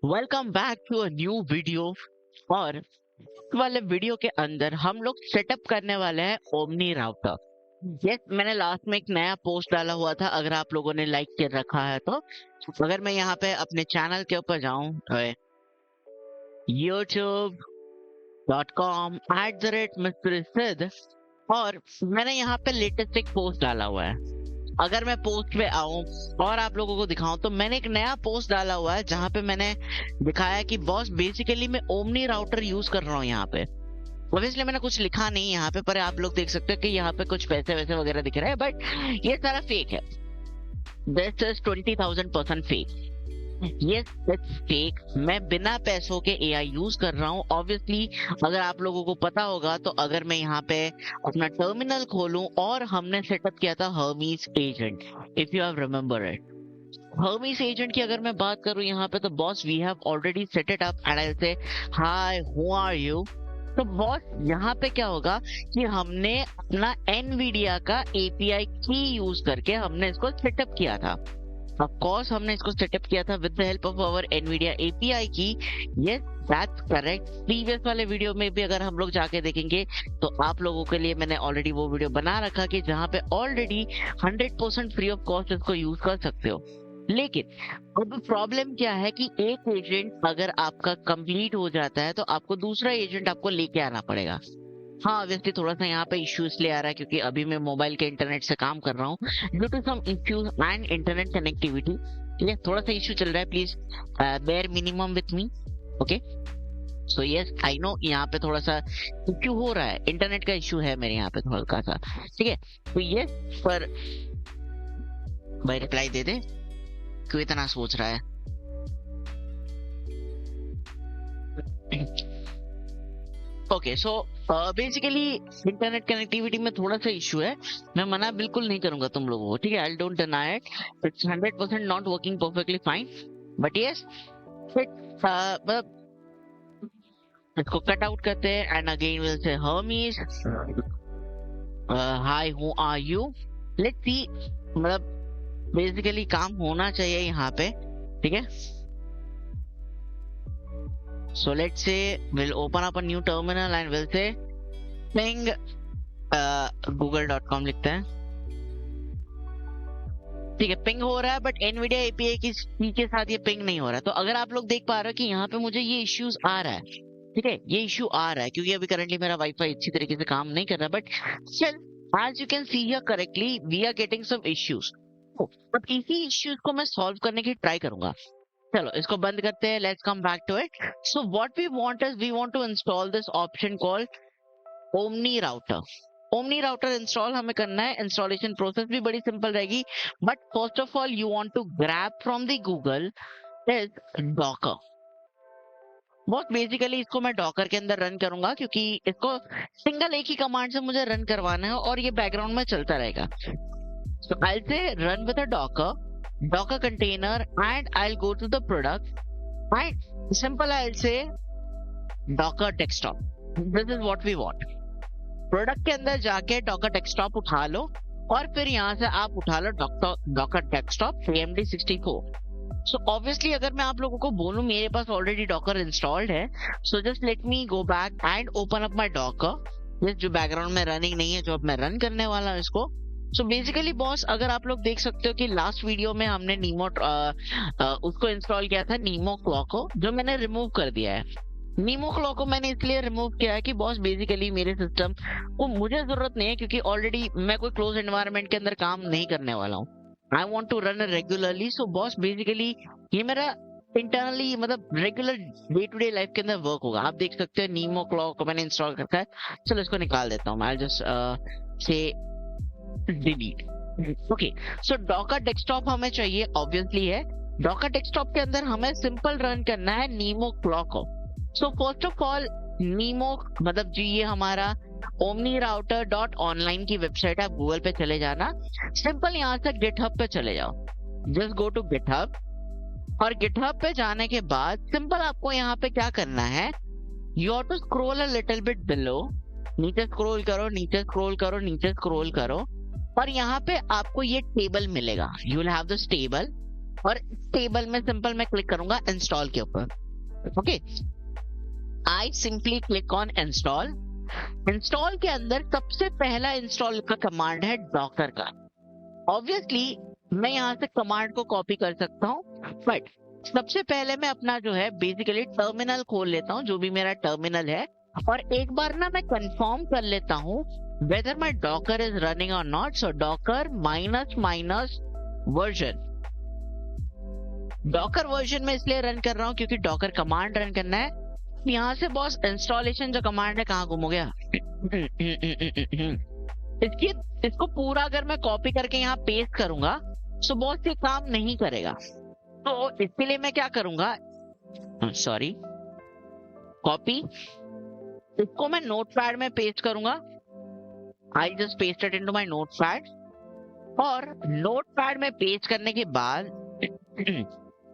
Welcome back to a new video. और इस वाले वीडियो के अंदर हम लोग सेटअप करने वाले हैं ओमनी राउटर। यस, मैंने लास्ट में एक नया पोस्ट डाला हुआ था, अगर आप लोगों ने लाइक कर रखा है तो। अगर मैं यहाँ पे अपने चैनल के ऊपर जाऊं youtube.com/Mr. और मैंने यहाँ पे लेटेस्ट एक पोस्ट डाला हुआ है। अगर मैं पोस्ट पे आऊं और आप लोगों को दिखाऊं तो मैंने एक नया पोस्ट डाला हुआ है जहां पे मैंने दिखाया कि बॉस बेसिकली मैं ओमनी राउटर यूज कर रहा हूं यहाँ पे। ऑब्वियसली मैंने कुछ लिखा नहीं यहाँ पे, पर आप लोग देख सकते हो कि यहाँ पे कुछ पैसे वैसे वगैरह दिख रहे हैं, बट ये सारा फेक है। This is 20,000% fake. Yes, it's fake. मैं बिना पैसों के एआई यूज कर रहा हूँ। ऑब्वियसली अगर आप लोगों को पता होगा तो अगर मैं यहाँ पे अपना टर्मिनल खोलूं और हमने सेटअप किया था Hermes agent, if you have remember it. Hermes agent की अगर मैं बात करूं यहाँ पे तो boss we have already set it up and I say hi who are you. तो बॉस यहाँ पे क्या होगा कि हमने अपना एनवीडिया का एपीआई की यूज करके हमने इसको सेटअप किया था। ऑफ कोर्स हमने इसको सेटअप किया था with the help of our Nvidia API की। Yes, that's correct. प्रीवियस वाले वीडियो में भी अगर हम लोग जाके देखेंगे तो आप लोगों के लिए मैंने ऑलरेडी वो वीडियो बना रखा कि जहां पे ऑलरेडी 100% फ्री ऑफ कॉस्ट इसको यूज कर सकते हो। लेकिन अब प्रॉब्लम क्या है कि एक एजेंट अगर आपका कंप्लीट हो जाता है तो आपको दूसरा एजेंट आपको लेके आना पड़ेगा। हाँ, ऑब्वियसली थोड़ा सा यहाँ पे इश्यू इसलिए आ रहा है क्योंकि अभी मैं मोबाइल के इंटरनेट से काम कर रहा हूँ due to some issues and internet connectivity. ठीक है, थोड़ा सा इश्यू चल रहा है, please bear minimum with me. Okay, so yes I know यहाँ पे थोड़ा सा इश्यू हो रहा है, इंटरनेट का इश्यू है मेरे यहाँ पे हल्का सा। ठीक है, तो यस, पर भाई रिप्लाई दे दे, क्यों इतना सोच रहा है। Okay, so basically internet connectivity में थोड़ा सा इश्यू है। मैं मना बिल्कुल नहीं करूंगा तुम लोगों को, ठीक है। I don't deny it, it's 100% not working perfectly fine, but yes मतलब इसको कट आउट करते हैं and again will say Hermes hi who are you. Let's see, मतलब बेसिकली काम होना चाहिए यहाँ पे, ठीक है। So let's say we'll open up a new terminal and we'll say ping google.com लिखते हैं। ठीक है, पिंग हो रहा है बट एनवीडिया एपीआई की के साथ ये पिंग नहीं हो रहा है। तो अगर आप लोग देख पा रहे हो कि यहाँ पे मुझे ये इश्यूज आ रहा है, ठीक है, ये इश्यू आ रहा है क्योंकि अभी करंटली मेरा वाईफाई अच्छी तरीके से काम नहीं कर रहा, but still as you can see here correctly we are getting some issues. अब इसी इश्यूज को मैं सॉल्व करने की ट्राई करूंगा। चलो इसको बंद करते हैं, let's come back to it. So what we want is we want to install this option called omni router. Omni router install हमें करना है। इंस्टॉलेशन प्रोसेस भी बड़ी सिंपल रहेगी, but first of all you want to grab from the Google is docker. बहुत basically इसको मैं Docker के अंदर रन करूंगा क्योंकि इसको सिंगल एक ही कमांड से मुझे रन करवाना है और ये बैकग्राउंड में चलता रहेगा। So I'll say run with a Docker container and I'll go to the product and simple I'll say Docker desktop. This is what we want. Product के अंदर जाके Docker desktop उठा लो और फिर यहाँ से आप उठा लो Docker desktop AMD64. So obviously अगर मैं आप लोगों को बोलूं मेरे पास ऑलरेडी Docker installed है, so just let me go back and open up my Docker. ये जो बैकग्राउंड में रनिंग नहीं है, जो अब मैं रन करने वाला हूँ इसको। सो बेसिकली बॉस अगर आप लोग देख सकते हो कि लास्ट वीडियो में हमने नीमो उसको इंस्टॉल किया था, नीमो क्लॉ को, जो मैंने रिमूव कर दिया है। नीमो क्लॉ को मैंने इसलिए रिमूव किया है कि बॉस बेसिकली मेरे सिस्टम को मुझे जरूरत नहीं है क्योंकि ऑलरेडी मैं कोई क्लोज एनवायरनमेंट के अंदर काम नहीं करने वाला हूँ। I want to run regularly. So boss basically ये मेरा इंटरनली मतलब regular day to day life के अंदर वर्क होगा। आप देख सकते हो नीमो क्लॉ को मैंने इंस्टॉल रखा है। चलो इसको निकाल देता हूँ, I just say delete. Okay, so Docker desktop हमें चाहिए, ऑब्वियसली है। डॉकर डेस्कटॉप के अंदर हमें सिंपल रन करना है नीमो क्लॉ को। सो फर्स्ट ऑफ ऑल नीमो मतलब जी ये हमारा ओमनी राउटर .online की वेबसाइट है, आप गूगल पे चले जाना। सिंपल यहाँ से गिटहब पे चले जाओ, जस्ट गो टू गिटहब और गिटहब पे जाने के बाद सिंपल आपको यहाँ पे क्या करना है, you have to scroll a little bit below. नीचे स्क्रॉल करो, नीचे स्क्रॉल करो, नीचे स्क्रॉल करो और यहाँ पे आपको ये टेबल मिलेगा। You will have this table और टेबल में सिंपल मैं क्लिक करूंगा इंस्टॉल के ऊपर. Okay, I simply click on install. Install के अंदर सबसे पहला इंस्टॉल का कमांड है डॉकर का. ऑब्वियसली मैं यहाँ से कमांड को कॉपी कर सकता हूँ, बट सबसे पहले मैं अपना जो है बेसिकली टर्मिनल खोल लेता हूँ, जो भी मेरा टर्मिनल है, और एक बार ना मैं कंफर्म कर लेता हूँ whether my docker is running or not. So docker -- version. Docker version में इसलिए रन कर रहा हूँ क्योंकि डॉकर कमांड रन करना है. यहाँ से बॉस इंस्टॉलेशन जो कमांड है कहाँ गुम हो गया. इसको पूरा अगर मैं कॉपी करके यहाँ पेस्ट करूंगा तो बॉस ये काम नहीं करेगा. तो इसके लिए मैं क्या करूंगा, सॉरी, कॉपी, इसको मैं नोटपैड में पेस्ट करूंगा. I just paste it into my notepad. और नोटपैड में पेस्ट करने के बाद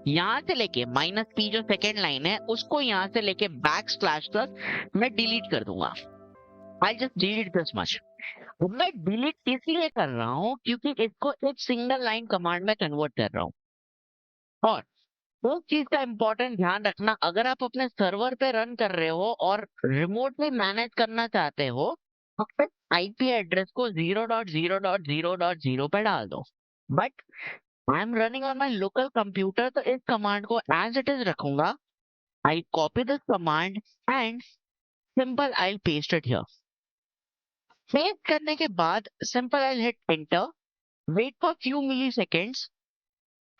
यहाँ से लेके -p जो सेकेंड लाइन है उसको यहाँ से लेके बैकस्लैश तक मैं डिलीट कर दूंगा. I just delete this much. मैं डिलीट इसलिए कर रहा हूँ क्योंकि इसको एक सिंगल लाइन कमांड में कन्वर्ट कर रहा हूँ. और उस चीज का इंपॉर्टेंट ध्यान रखना, अगर आप अपने सर्वर पे रन कर रहे हो और रिमोटली मैनेज करना चाहते हो तो फिर आईपी एड्रेस को 0.0.0.0 पे डाल दो. But I am running on my local computer, तो इस कमांड को एज इट इज रखूंगा. I copy this command and simple I paste it here. Paste करने के बाद simple I hit enter. Wait for few milliseconds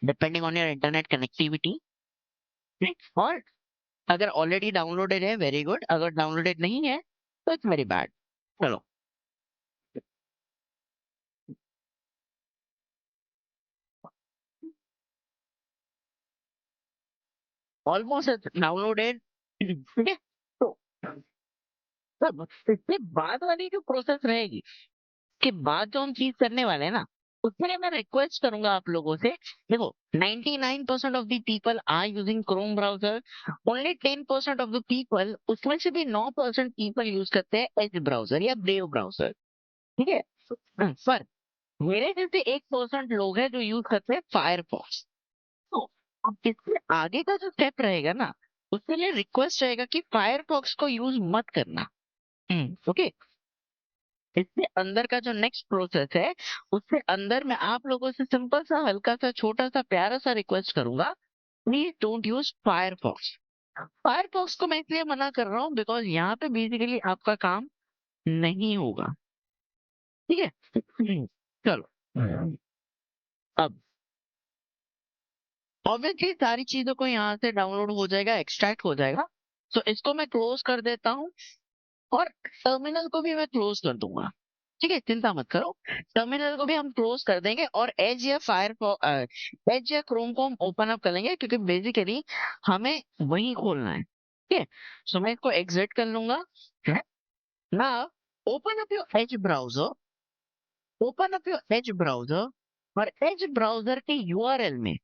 depending on your internet connectivity. और अगर already downloaded है very good, अगर downloaded नहीं है तो इट्स वेरी बैड. चलो, ऑलमोस्ट डाउनलोडेड. ठीक है, तो तब इसके बाद वाली जो प्रोसेस रहेगी, के बाद जो हम चीज करने वाले हैं ना, उसके लिए मैं रिक्वेस्ट करूंगा आप लोगों से. देखो, 99% of the people are using Chrome browser. Only 10% of the people, उसमें से भी 9% पीपल यूज करते हैं एज ब्राउजर या ब्रेव ब्राउजर. ठीक है, पर मेरे जैसे 1% लोग हैं जो यूज करते हैं फायरफॉक्स. तो अब इससे आगे का जो स्टेप रहेगा ना, उसके लिए रिक्वेस्ट रहेगा कि फायरफॉक्स को यूज मत करना. ओके, इससे अंदर का जो नेक्स्ट प्रोसेस है, उससे अंदर मैं आप लोगों से सिंपल सा, हल्का सा, छोटा सा, प्यारा सा रिक्वेस्ट करूंगा, please don't use Firefox. Firefox को मैं इसलिए मना कर रहा हूँ बिकॉज यहाँ पे बेसिकली आपका काम नहीं होगा. ठीक है, चलो. अब ऑब्वियसली सारी चीजों को यहाँ से डाउनलोड हो जाएगा, एक्सट्रैक्ट हो जाएगा. तो इसको मैं क्लोज कर देता हूँ और टर्मिनल को भी मैं क्लोज कर दूंगा. ठीक है, चिंता मत करो, टर्मिनल को भी हम क्लोज कर देंगे और एज या एज या क्रोम को हम ओपन अप कर लेंगे क्योंकि बेसिकली हमें वही खोलना है. ठीक है, सो मैं इसको एग्जिट कर लूंगा. Now open up your age browser. Open up your age browser और एज ब्राउजर के यूआरएल में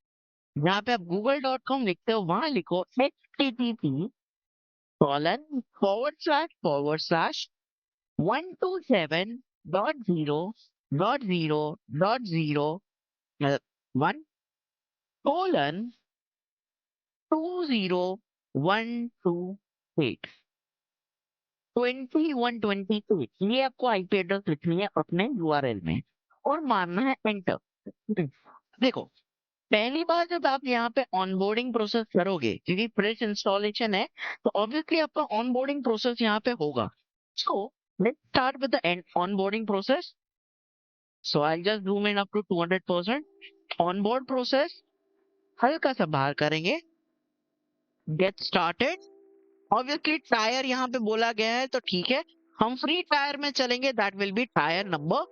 जहाँ पे आप google.com लिखते हो वहां लिखो http://127.0.0.1 2128. ये आपको आईपी एड्रेस लिखनी है अपने यूआरएल में और मारना है एंटर. देखो, पहली बार जब आप यहाँ पे ऑनबोर्डिंग प्रोसेस करोगे, क्योंकि फ्रेश इंस्टॉलेशन है, तो ऑब्वियसली आपका ऑनबोर्डिंग प्रोसेस यहाँ पे होगा. So let's start with the onboarding process. So I just zoom in up to 200%. Onboard process हल्का सा बाहर करेंगे. Get started. ऑब्वियसली टायर यहाँ पे बोला गया है तो ठीक है, हम फ्री टायर में चलेंगे. That will be tyre number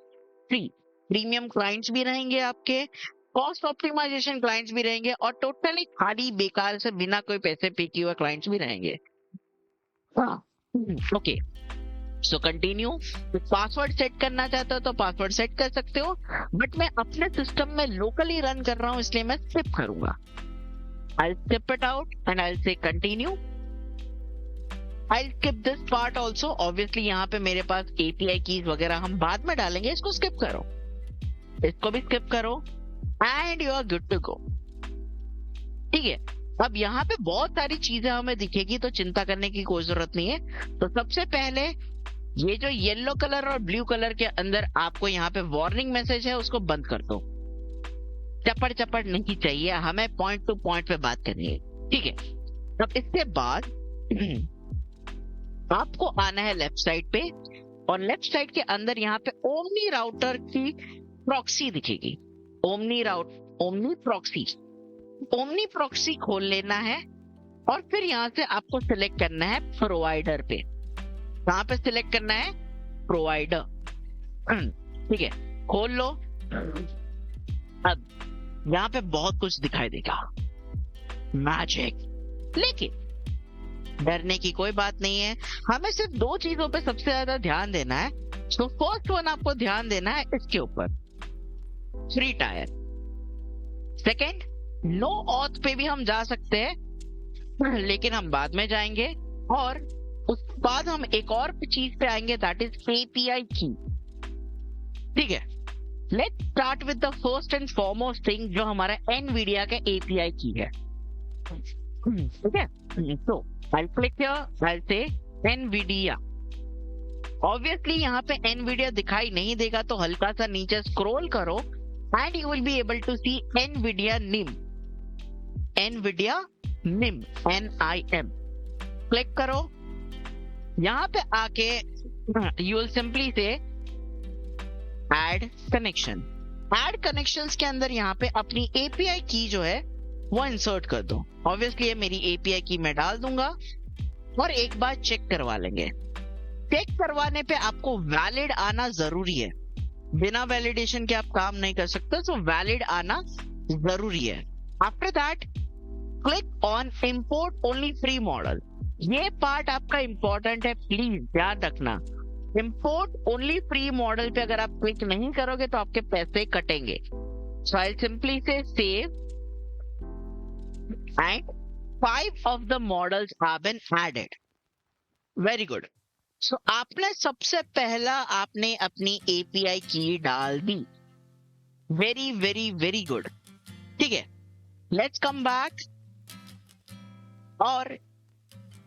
3. Premium clients भी रहेंगे आपके, कॉस्ट ऑप्टिमाइजेशन क्लाइंट्स भी रहेंगे और टोटली खाली बेकार से बिना कोई पैसे पे किए हुए क्लाइंट्स भी रहेंगे. Okay, so continue. Password set करना चाहते हो तो पासवर्ड सेट कर सकते हो, बट मैं अपने सिस्टम में लोकली रन कर रहा हूं इसलिए मैं स्किप करूंगा. I skip it out and I say continue. I skip this part also. Obviously यहाँ पे मेरे पास एपीआई कीज वगैरह हम बाद में डालेंगे, इसको स्किप करो, इसको भी स्किप करो and you are good to go. ठीक है। अब यहाँ पे बहुत सारी चीजें हमें दिखेगी, तो चिंता करने की कोई जरूरत नहीं है। तो सबसे पहले ये जो येलो कलर और ब्लू कलर के अंदर आपको यहाँ पे वार्निंग मैसेज है, उसको बंद कर दो। चपड़ चपड़ नहीं चाहिए, हमें पॉइंट टू पॉइंट पे बात करनी है, ठीक है। अब इसके बाद आपको आना है लेफ्ट साइड पे, और लेफ्ट साइड के अंदर यहाँ पे ओमनी राउटर की प्रॉक्सी दिखेगी। ओमनी प्रॉक्सी खोल लेना है, और फिर यहाँ से आपको सिलेक्ट करना है प्रोवाइडर पे। कहाँ पे सिलेक्ट करना है? प्रोवाइडर, ठीक है। खोल लो। अब यहाँ पे बहुत कुछ दिखाई देगा, मैजिक। लेकिन डरने की कोई बात नहीं है, हमें सिर्फ दो चीजों पे सबसे ज्यादा ध्यान देना है। तो फर्स्ट वन आपको ध्यान देना है इसके ऊपर, free tier. Second, no auth पे भी हम जा सकते हैं, लेकिन हम बाद में जाएंगे। और उसके बाद हम एक और चीज पे आएंगे, दैट इज एपीआई की, ठीक है। Let's start with the first and foremost thing, जो हमारा एनवीडिया का एपीआई की है, ठीक है। तो I'll click here, I'll say NVIDIA। Obviously यहाँ पे NVIDIA दिखाई नहीं देगा, तो हल्का सा नीचे स्क्रॉल करो and you will be able to see NVIDIA NIM, NIM। Click करो। यहाँ पे आके you will simply say add connection। Add connections के अंदर यहाँ पे अपनी API की जो है वो इंसर्ट कर दो। ऑब्वियसली ये मेरी एपीआई की मैं डाल दूंगा, और एक बार चेक करवा लेंगे। चेक करवाने पे आपको वैलिड आना जरूरी है, बिना वैलिडेशन के आप काम नहीं कर सकते, तो वैलिड आना जरूरी है। After that click on import only free model. ये पार्ट आपका इंपॉर्टेंट है, प्लीज ध्यान रखना। इंपोर्ट ओनली फ्री मॉडल पे अगर आप क्लिक नहीं करोगे तो आपके पैसे कटेंगे। सो आई सिंपली से save and 5 of the models have been added। Very good। So आपने सबसे पहला आपने अपनी API की डाल दी। Very very very good। ठीक है, let's come back। और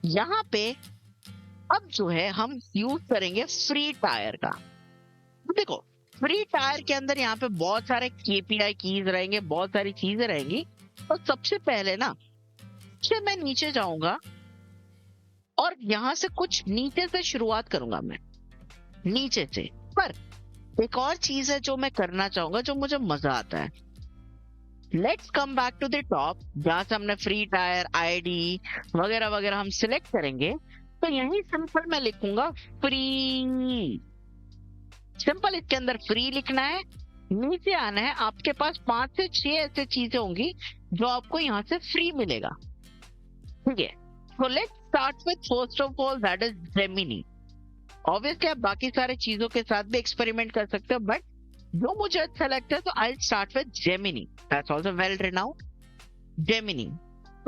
यहाँ पे अब जो है हम यूज करेंगे फ्री टायर का। देखो फ्री टायर के अंदर यहाँ पे बहुत सारे KPI कीज रहेंगे, बहुत सारी चीजें रहेंगी। तो सबसे पहले ना मैं नीचे जाऊंगा, और यहां से कुछ नीचे से शुरुआत करूंगा मैं, नीचे से। पर एक और चीज है जो मैं करना चाहूंगा, जो मुझे मजा आता है। Let's come back to the top, जहां से हमने फ्री टायर आईडी वगैरह वगैरह हम सिलेक्ट करेंगे। तो यही सिंपल मैं लिखूंगा फ्री। सिंपल इसके अंदर फ्री लिखना है। नीचे आना है, आपके पास 5 से 6 ऐसे चीजें होंगी जो आपको यहाँ से फ्री मिलेगा, ठीक है। So let's start with first of all that is Gemini। Obviously आप बाकी सारे चीजों के साथ भी एक्सपेरिमेंट कर सकते हो, बट जो मुझे अच्छा लगता है तो I'll start with Gemini। That's also well renowned Gemini।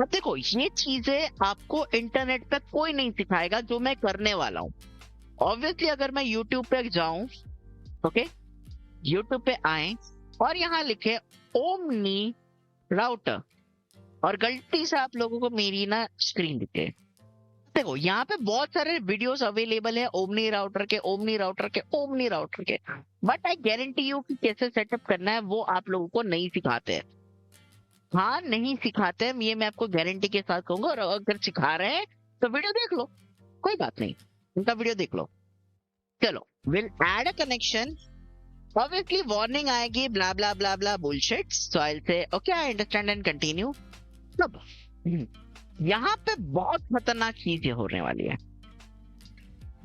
अब देखो ये चीजें आपको इंटरनेट पे कोई नहीं सिखाएगा जो मैं करने वाला हूँ। Obviously अगर मैं YouTube पे जाऊं, ओके, YouTube पे आए और यहाँ लिखे ओमनी राउटर, और गलती से आप लोगों को मेरी ना स्क्रीन दिखे। देखो यहाँ पे बहुत सारे वीडियोस अवेलेबल है ओमनी राउटर के, बट आई गारंटी यू कि कैसे सेटअप करना है वो आप लोगों को नहीं सिखाते हैं। हाँ नहीं सिखाते हैं, ये मैं आपको गारंटी के साथ कहूंगा। और अगर सिखा रहे हैं तो वीडियो देख लो, कोई बात नहीं, उनका वीडियो देख लो। चलो, will add a connection. Obviously warning आएगी, blah blah blah blah bullshit. So I will say okay I understand and continue. अब यहाँ पे बहुत खतरनाक चीजें होने वाली है।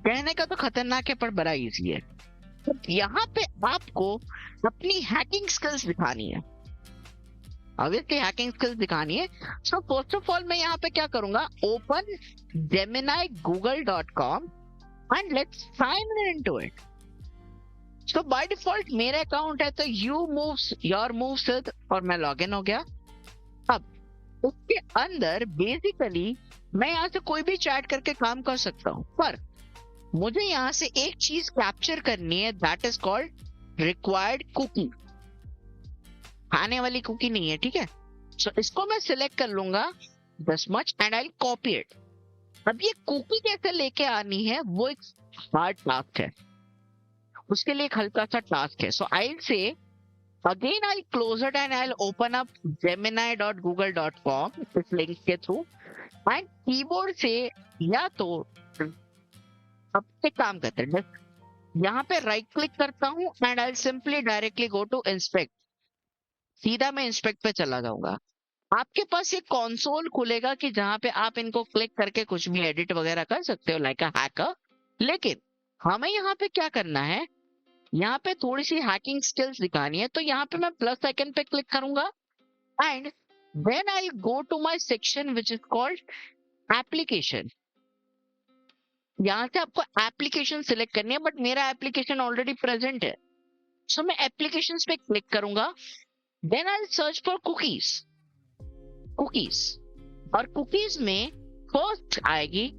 कहने का तो खतरनाक है पर बड़ा इजी है। तो यहाँ पे आपको अपनी हैकिंग स्किल्स दिखानी है। ऑब्वियसली हैकिंग स्किल्स दिखानी है। सो फर्स्ट ऑफ ऑल मैं यहाँ पे क्या करूंगा, open gemini.google.com and let's sign into it. तो बाय डिफॉल्ट मेरा अकाउंट है तो योर मूव्स और मैं लॉग इन हो गया। अब उसके अंदर बेसिकली मैं यहाँ से कोई भी चैट करके काम कर सकता हूँ, पर मुझे यहाँ से एक चीज कैप्चर करनी है, that is called required cookie. आने वाली कुकी नहीं है, ठीक है। सो इसको मैं सिलेक्ट कर लूंगा this much and I copy it. अब ये कुकी कैसे लेके आनी है वो एक हार्ड टास्क है, उसके लिए एक हल्का सा टास्क है। सो आई से again I'll close it and I'll open up gemini.google.com इस लिंक के थ्रू एंड कीबोर्ड से या तो अब एक काम करते हैं, यहाँ पे राइट क्लिक करता हूँ and I simply directly go to inspect, सीधा मैं इंस्पेक्ट पे चला जाऊंगा। आपके पास ये कंसोल खुलेगा कि जहां पे आप इनको क्लिक करके कुछ भी एडिट वगैरह कर सकते हो लाइक अ हैकर। लेकिन हमें यहाँ पे क्या करना है, यहाँ पे थोड़ी सी हैकिंग स्किल्स दिखानी है, तो यहाँ पे मैं प्लस आइकन पे क्लिक करूंगा and then I go to my section which is called application. यहाँ से आपको एप्लीकेशन सिलेक्ट करनी है बट मेरा एप्लीकेशन ऑलरेडी प्रेजेंट है, सो मैं एप्लीकेशंस पे क्लिक करूंगा। Then I search for cookies, cookies और कुकीज में फर्स्ट आएगी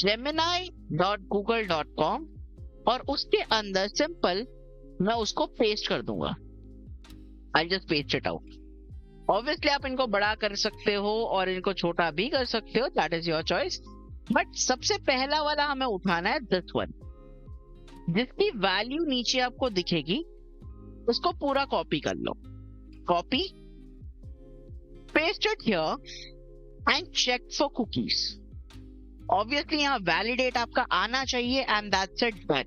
gemini.google.com और उसके अंदर सिंपल मैं उसको पेस्ट कर दूंगा। I just paste it out. Obviously आप इनको बड़ा कर सकते हो और इनको छोटा भी कर सकते हो, that is your choice. But सबसे पहला वाला हमें उठाना है दिस वन, जिसकी वैल्यू नीचे आपको दिखेगी, उसको पूरा कॉपी कर लो। Copy, paste it here and check for cookies. Obviously यहाँ वैलिडेट आपका आना चाहिए and that's it, done.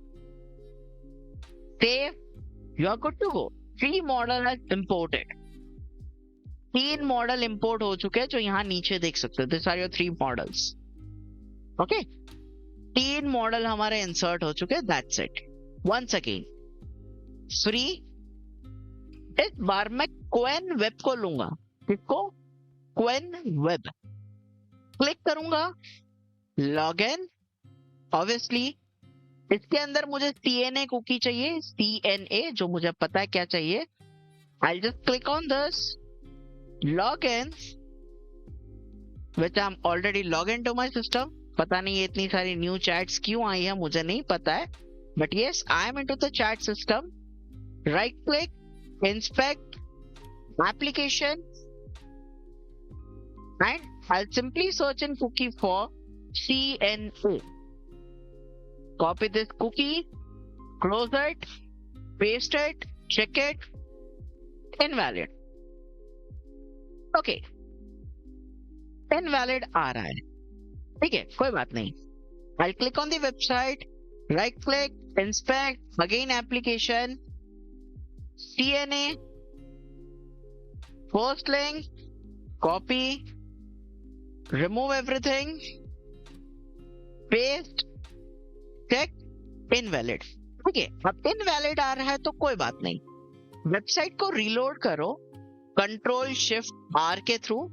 Save, you are good to go. 3 model has imported, 3 model import हो चुके हैं जो यहाँ नीचे देख सकते हो। This are your 3 models. Okay, 3 model हमारे इंसर्ट हो चुके हैं, that's it. Once again free, इस बार मैं क्वेन वेब को लूंगा। किसको? क्वेन वेब। क्लिक करूंगा, लॉग इन। ऑब्वियसली इसके अंदर मुझे CNA कुकी चाहिए, CNA, जो मुझे पता है क्या चाहिए। I'll just click on this, log in, which I'm already logged into my system. पता नहीं ये इतनी सारी न्यू चैट्स क्यों आई है, मुझे नहीं पता है, but yes, I am into the chat system. Right click, inspect, application, and I'll simply search in cookie for CNA. Copy this cookie, close it, paste it, check it, invalid. Okay, invalid आ रहा है, ठीक है, कोई बात नहीं। I'll click on the website, right click, inspect, again application, CNA, first link, copy, remove everything, paste, check, invalid। ठीक है, अब इनवैलिड आ रहा है तो कोई बात नहीं, वेबसाइट को रीलोड करो Ctrl+Shift+R के through,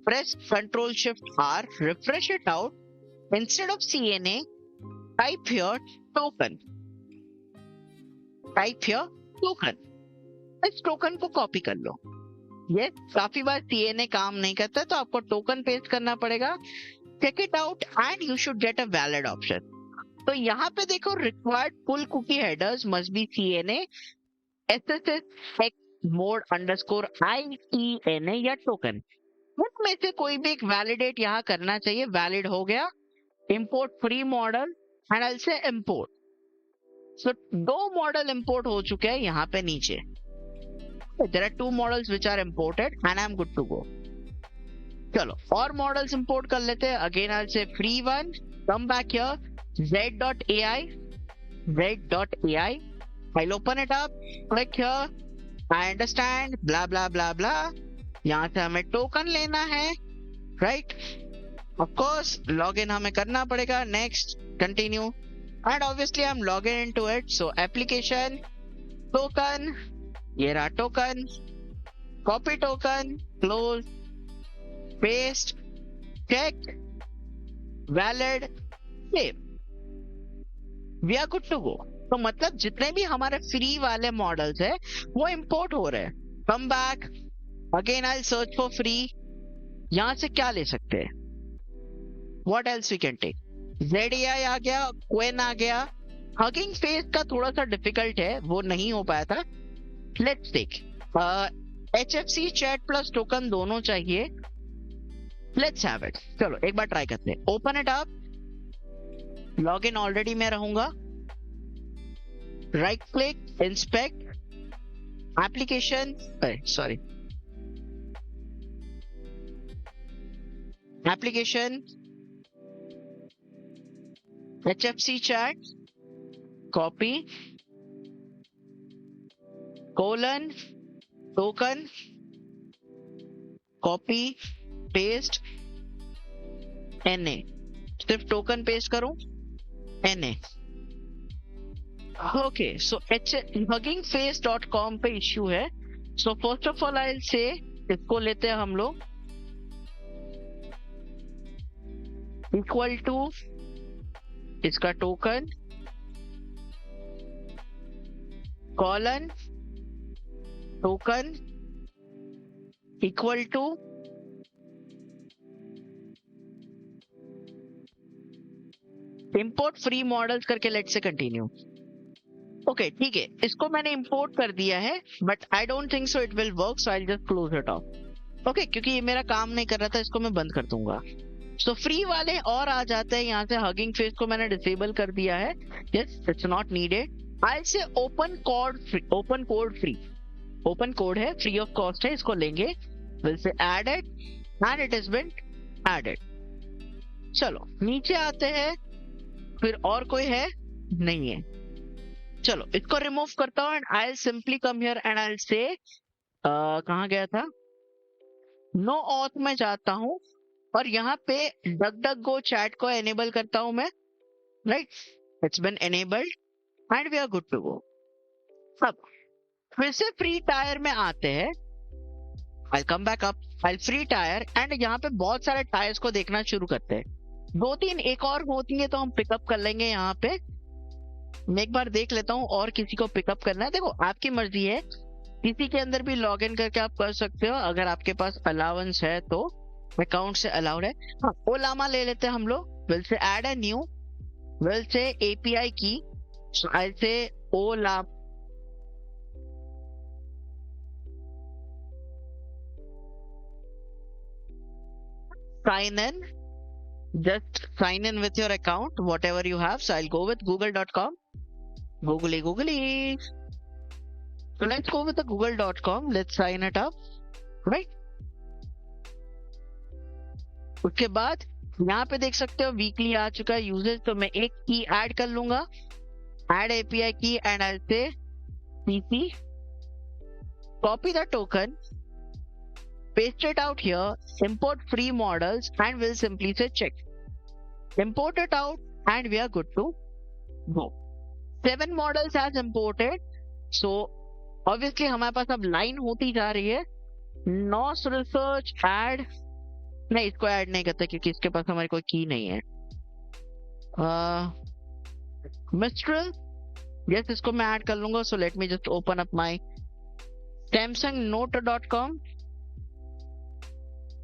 press Ctrl+Shift+R, refresh it out. Instead of CNA type here token, type here token. इस टोकन को कॉपी कर लो। ये काफी बार CNA काम नहीं करता है तो आपको टोकन पेस्ट करना पड़ेगा। Check it out and you should get a valid option. तो यहाँ पे देखो, required full cookie headers must be CNA, SSH mode underscore IENA या टोकन, में से कोई भी एक वैलिडेट यहाँ करना चाहिए। वैलिड हो गया, import free model and I से इंपोर्ट। सो 2 मॉडल इंपोर्ट हो चुके हैं यहाँ पे नीचे। There are 2 models which are imported and I am good to go. चलो और मॉडल्स इंपोर्ट कर लेते हैं। अगेन आई से free one, come back here, z.ai, z.ai, I'll open it up, click here, I understand, blah blah blah blah। यहाँ से हमें token लेना है, right? Of course log in हमें करना पड़ेगा, next, continue, and obviously I am log in into it. So application, token, ये रहा token, copy token, close, paste, check, valid, save, we are good to go. तो मतलब जितने भी हमारे फ्री वाले मॉडल्स है वो इंपोर्ट हो रहे हैं। Come back, again I search for free. यहां से क्या ले सकते हैं? What else we can take? ZAI आ गया, क्वेन आ गया। हगिंग फेस का थोड़ा सा डिफिकल्ट है, वो नहीं हो पाया था। Let's take HFC chat plus token दोनों चाहिए। Let's have it. चलो एक बार ट्राई करते हैं। Open it up, log in already मैं रहूंगा, right click, inspect application, sorry application, HFC chat, copy, colon, token, copy, paste, NA। सिर्फ टोकन पेस्ट करूं, NA। ओके, सो huggingface.com पे इश्यू है। So first of all I say इसको लेते हैं हम लोग, इक्वल टू इसका token, colon, token, equal to import free models करके लेट्स से कंटिन्यू। ओके ठीक है, इसको मैंने इंपोर्ट कर दिया है, but I don't think so it will work, so I just close it off. Okay, क्योंकि ये मेरा काम नहीं कर रहा था, इसको मैं बंद कर दूंगा। सो फ्री वाले और आ जाते हैं यहाँ से। हगिंग फेस को मैंने डिसेबल कर दिया है, yes it's not needed. I say open code free, open code free, open code है, फ्री ऑफ कॉस्ट है, इसको लेंगे, will say add it and it is been added. चलो नीचे आते हैं, फिर और कोई है नहीं है। चलो इसको रिमूव करता हूँ and I simply come here and I से कहाँ गया था, नो ऑथ में जाता हूँ और यहाँ पे डक डक गो चैट को एनेबल करता हूँ मैं, right, it's been enabled and we are good to go. अब फिर से फ्री टायर में आते हैं, I come back up, I free tier and यहाँ पे बहुत सारे टायर्स को देखना शुरू करते हैं। 2-3 एक और होती है तो हम पिकअप कर लेंगे। यहाँ पे मैं एक बार देख लेता हूँ और किसी को पिकअप करना है, देखो आपकी मर्जी है, किसी के अंदर भी लॉग इन करके आप कर सकते हो अगर आपके पास अलाउंस है तो, अकाउंट से अलाउड है। हाँ, ओलामा ले लेते हैं हम लोग, will say add a new, will say API की, सो आई से ओला sign in, just sign in with your account whatever you have, so I'll go with google.com, googly, so let's go with the google.com, let's sign it up, right? उसके बाद यहाँ पे देख सकते हो weekly आ चुका है यूजेज, तो मैं एक की ऐड कर लूंगा, ऐड API की एंड आई से CC, copy the token, paste it out here, import free models and we'll simply say check. Import it out and we are good to go. 7 models has imported. So obviously हमारे पास अब line होती जा रही है। नॉस research add, नहीं इसको add नहीं करते क्योंकि इसके पास हमारी कोई की नहीं है। मिस्ट्रल, यस इसको मैं ऐड कर लूंगा। सो let me just open up my samsungnote.com,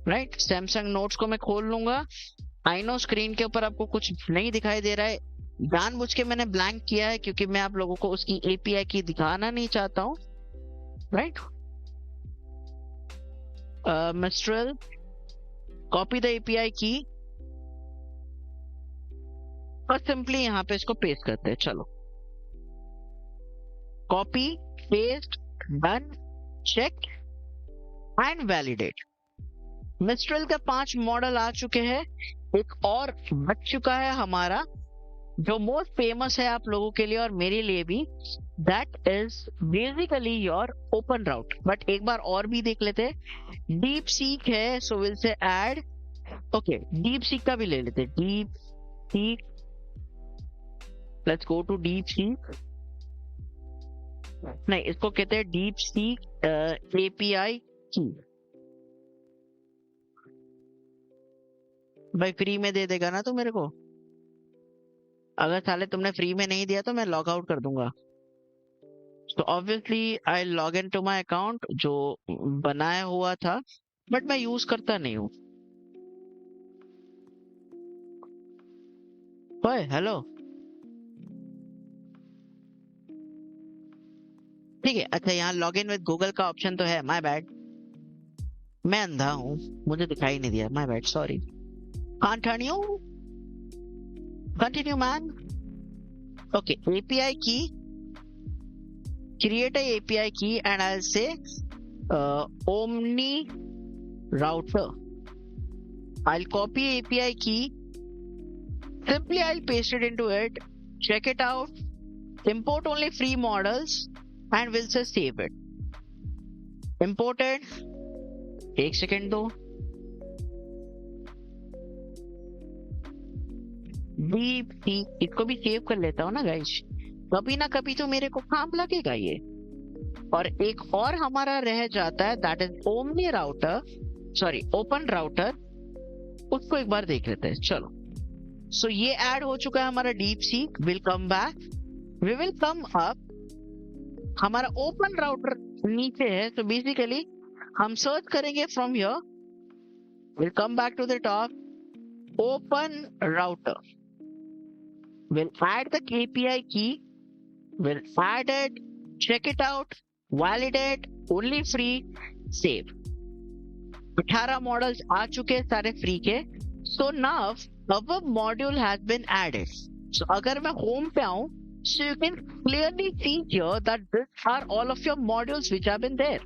right, Samsung notes को मैं खोल लूंगा। आई नो स्क्रीन के ऊपर आपको कुछ नहीं दिखाई दे रहा है, जानबूझ के मैंने ब्लैंक किया है क्योंकि मैं आप लोगों को उसकी API की दिखाना नहीं चाहता हूँ, right. Mistral, copy the API की और सिंपली यहाँ पे इसको पेस्ट करते हैं। चलो copy paste, done, check and validate. Mistral का 5 मॉडल आ चुके हैं, एक और बच चुका है हमारा जो मोस्ट फेमस है आप लोगों के लिए और मेरे लिए भी, that is basically your open route. But एक बार और भी देख लेते हैं, डीप सीक है, so will say add, okay deep seek का भी ले लेते हैं, deep seek, let's go to deep seek, नहीं इसको कहते हैं डीप सीक API की। भाई फ्री में दे देगा ना तू मेरे को, अगर साले तुमने फ्री में नहीं दिया तो मैं लॉग आउट कर दूंगा। तो obviously I log in to my account जो बनाया हुआ था, बट मैं यूज करता नहीं हूँ। ओए हेलो, ठीक है, अच्छा यहाँ लॉग इन विद गूगल का ऑप्शन तो है, माय बैड। मैं अंधा हूँ, मुझे दिखाई नहीं दिया, my bad, sorry. Continue, continue man. Okay, API की, create a API key and I'll say Omni router. I'll copy API key, simply I'll paste it into it, check it out, import only free models and we'll just save it. Imported, एक second दो, इसको भी save कर लेता हूँ ना guys, कभी ना कभी तो मेरे को काम लगेगा ये। और एक और हमारा रह जाता है, that is omni router, sorry open router, उसको एक बार देख लेते हैं, चलो। सो ये ऐड हो चुका है हमारा deep seek. Will come back, we will come up, हमारा ओपन राउटर नीचे है, तो बेसिकली हम सर्च करेंगे from here, will come back to the top, open router, will add the API key, will add it, check it out, validate, only free, save. 18 models आ चुके हैं सारे free के। So now our module has been added. So अगर मैं home पे आऊं, so you can clearly see here that these are all of your modules which have been there.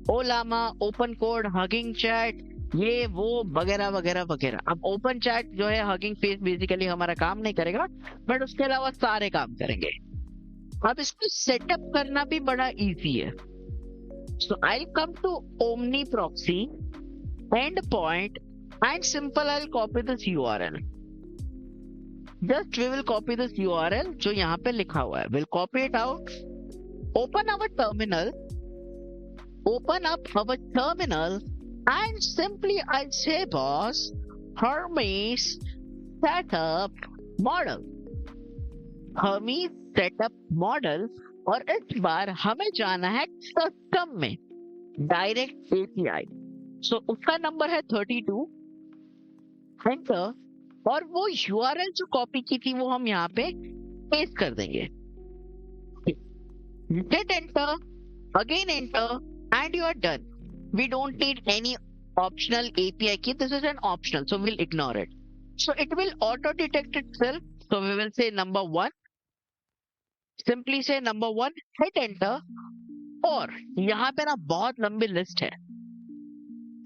Ollama, open code, hugging chat, ये वो वगैरह वगैरह वगैरह। अब ओपन चैट जो है, हगिंग फेस बेसिकली हमारा काम नहीं करेगा, बट उसके अलावा सारे काम करेंगे। अब इसको सेटअप करना भी बड़ा इजी है। So I come to omni proxy endpoint and simple I copy this URL, just we will copy this URL जो यहाँ पे लिखा हुआ है, will copy it out, open our terminal, open up our terminal and simply I say boss Hermes setup model, Hermes setup model. और इस बार हमें जाना है कस्टम में, डायरेक्ट API। सो उसका नंबर है 32, एंटर, और वो URL जो कॉपी की थी वो हम यहाँ पे पेस्ट कर देंगे, hit enter, again enter, and you are done. We don't need any optional API key, this is an optional, so we'll ignore it. So it will auto detect itself, so we will say number 1, simply say number 1, hit enter। और यहाँ पे ना बहुत लंबी list है,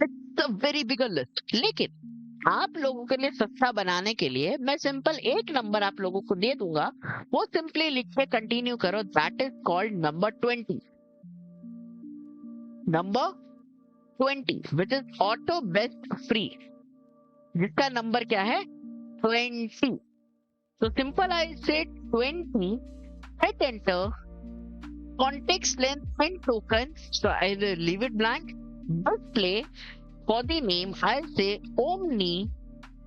it's a very bigger list, लेकिन आप लोगों के लिए सस्ता बनाने के लिए मैं सिंपल एक नंबर आप लोगों को दे दूंगा, वो सिंपली लिख के कंटिन्यू करो, that is called number 20, number 20 which is auto best free, जिसका नंबर क्या है 20। so simple I say 20, hit enter, context length and token, so I will leave it blank, display, for the name I'll say Omni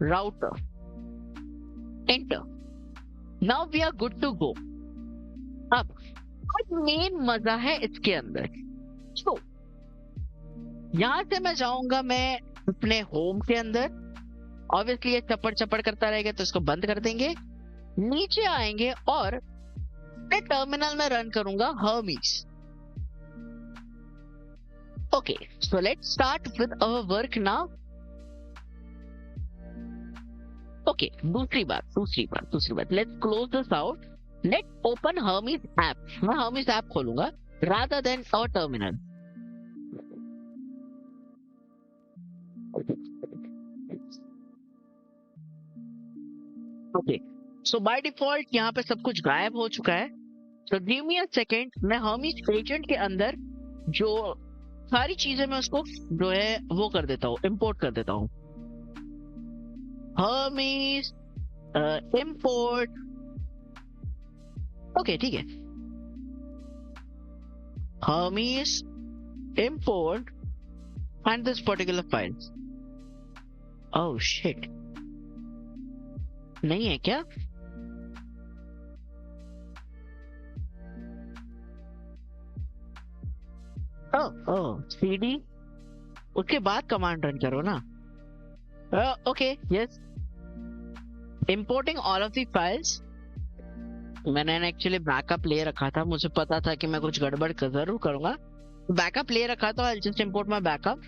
router, enter। now we are good to go। अब main मजा है इसके अंदर। so यहां से मैं जाऊंगा मैं अपने होम के अंदर, ऑब्वियसली ये चपड़ चपड़ करता रहेगा तो इसको बंद कर देंगे, नीचे आएंगे और मैं टर्मिनल में रन करूंगा Hermes। Okay, so let's start with our work now. Okay, दूसरी बात, let's close this out, let's open Hermes app. मैं Hermes ऐप खोलूंगा rather than our terminal. Okay, so by default यहाँ पे सब कुछ गायब हो चुका है। So give me a second, मैं Hermes एजेंट के अंदर जो सारी चीजें मैं उसको जो है वो कर देता हूँ, इंपोर्ट कर देता हूँ। Hermes इंपोर्ट, ओके ठीक है, Hermes import and this particular file। oh shit, नहीं है क्या? CD, उसके बाद कमांड रन करो ना। Okay yes, importing all of the files. मैंने एक्चुअली बैकअप ले रखा था, मुझे पता था कि मैं कुछ गड़बड़ जरूर करूंगा, बैकअप ले रखा था। I just import my backup,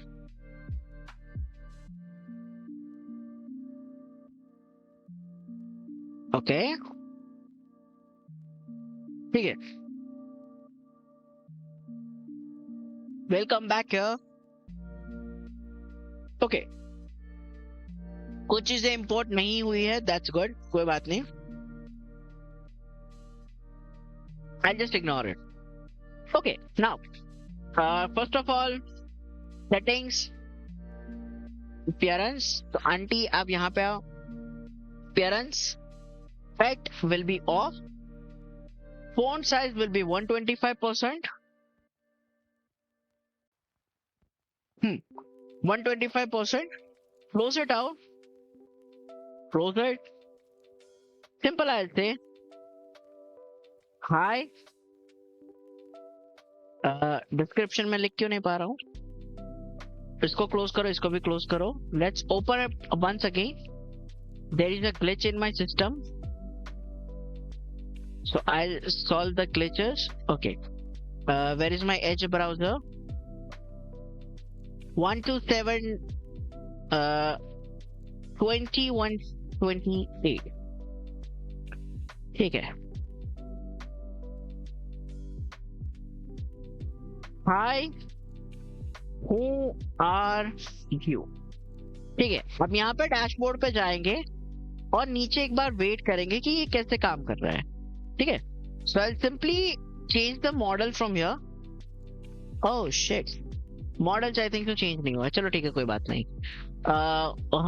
okay, ठीक है, वेलकम बैक हियर। ओके, कुछ चीजें इंपोर्ट नहीं हुई है, दैट्स गुड, कोई बात नहीं, I just ignore it. Okay, now first of all settings, appearance, तो आंटी आप यहाँ पे आओ। Appearance, effect will be off, font size will be 125%, 125%, close it out, close it, simple I'll say, hi, description में लिख क्यों नहीं पा रहा हूँ, इसको क्लोज करो, इसको भी क्लोज करो, let's open it once again, there is a glitch in my system, so I'll solve the glitches. Okay, where is my Edge browser? 127 2128, ठीक है। Hi, who are you? ठीक है, अब यहाँ पे डैशबोर्ड पे जाएंगे और नीचे एक बार वेट करेंगे कि ये कैसे काम कर रहा है, ठीक है। So I simply change the model from here. Oh shit, model I think तो चेंज नहीं हुआ, चलो ठीक है, कोई बात नहीं।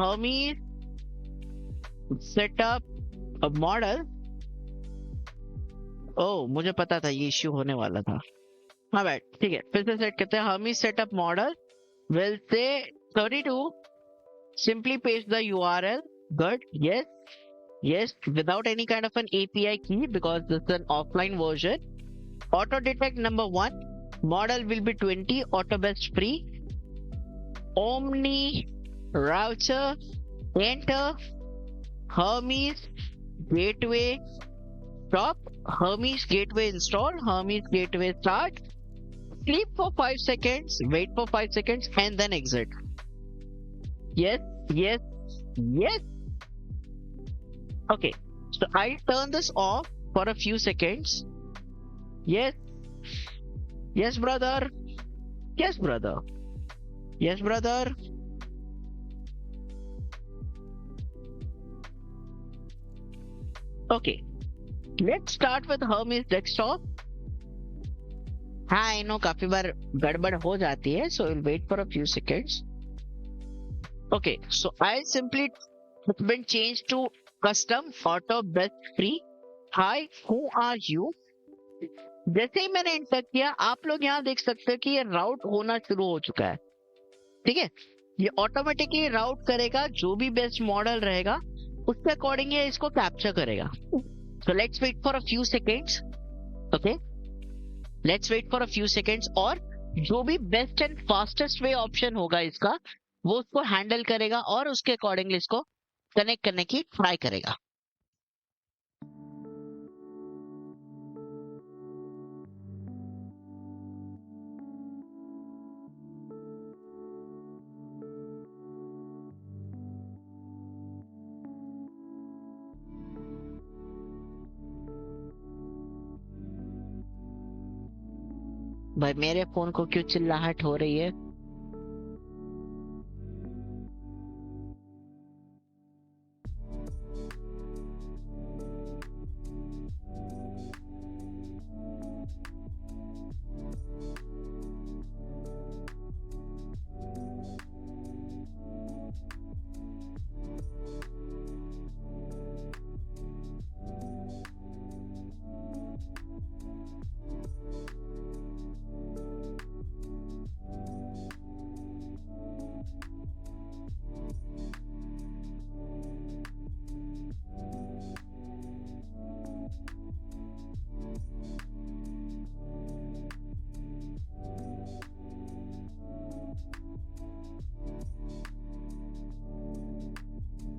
हमी सेटअप मॉडल, ओह मुझे पता था ये इश्यू होने वाला था, हाँ बैठ, ठीक है, फिर से सेट करते हैं। हमी setup model will say 32, simply paste the URL, good, yes, without any kind of an API key because this is an offline version. Auto detect number 1, model will be 20, auto best free, omni router, enter, Hermes gateway stop, Hermes gateway install, Hermes gateway start, sleep for 5 seconds, wait for 5 seconds and then exit. Yes. Okay, so I'll turn this off for a few seconds. Yes, brother. Yes, brother. Okay, let's start with Hermes desktop. हाँ, I know काफी बार गड़बड़ हो जाती है, so we'll wait for a few seconds. Okay, so I'll simply been changed to custom auto best free. Hi, who are you? जैसे ही मैंने inter किया, आप लोग यहाँ देख सकते हो कि ये राउट होना शुरू हो चुका है, ठीक है। ये ऑटोमेटिकली राउट करेगा, जो भी बेस्ट मॉडल रहेगा उसके अकॉर्डिंग ये इसको कैप्चर करेगा। So let's wait for a few seconds. Okay, let's wait for a few seconds, और जो भी best and fastest way option होगा इसका, वो उसको हैंडल करेगा और उसके अकॉर्डिंगली इसको कनेक्ट करने की ट्राई करेगा। भाई मेरे फोन को क्यों चिल्लाहट हो रही है?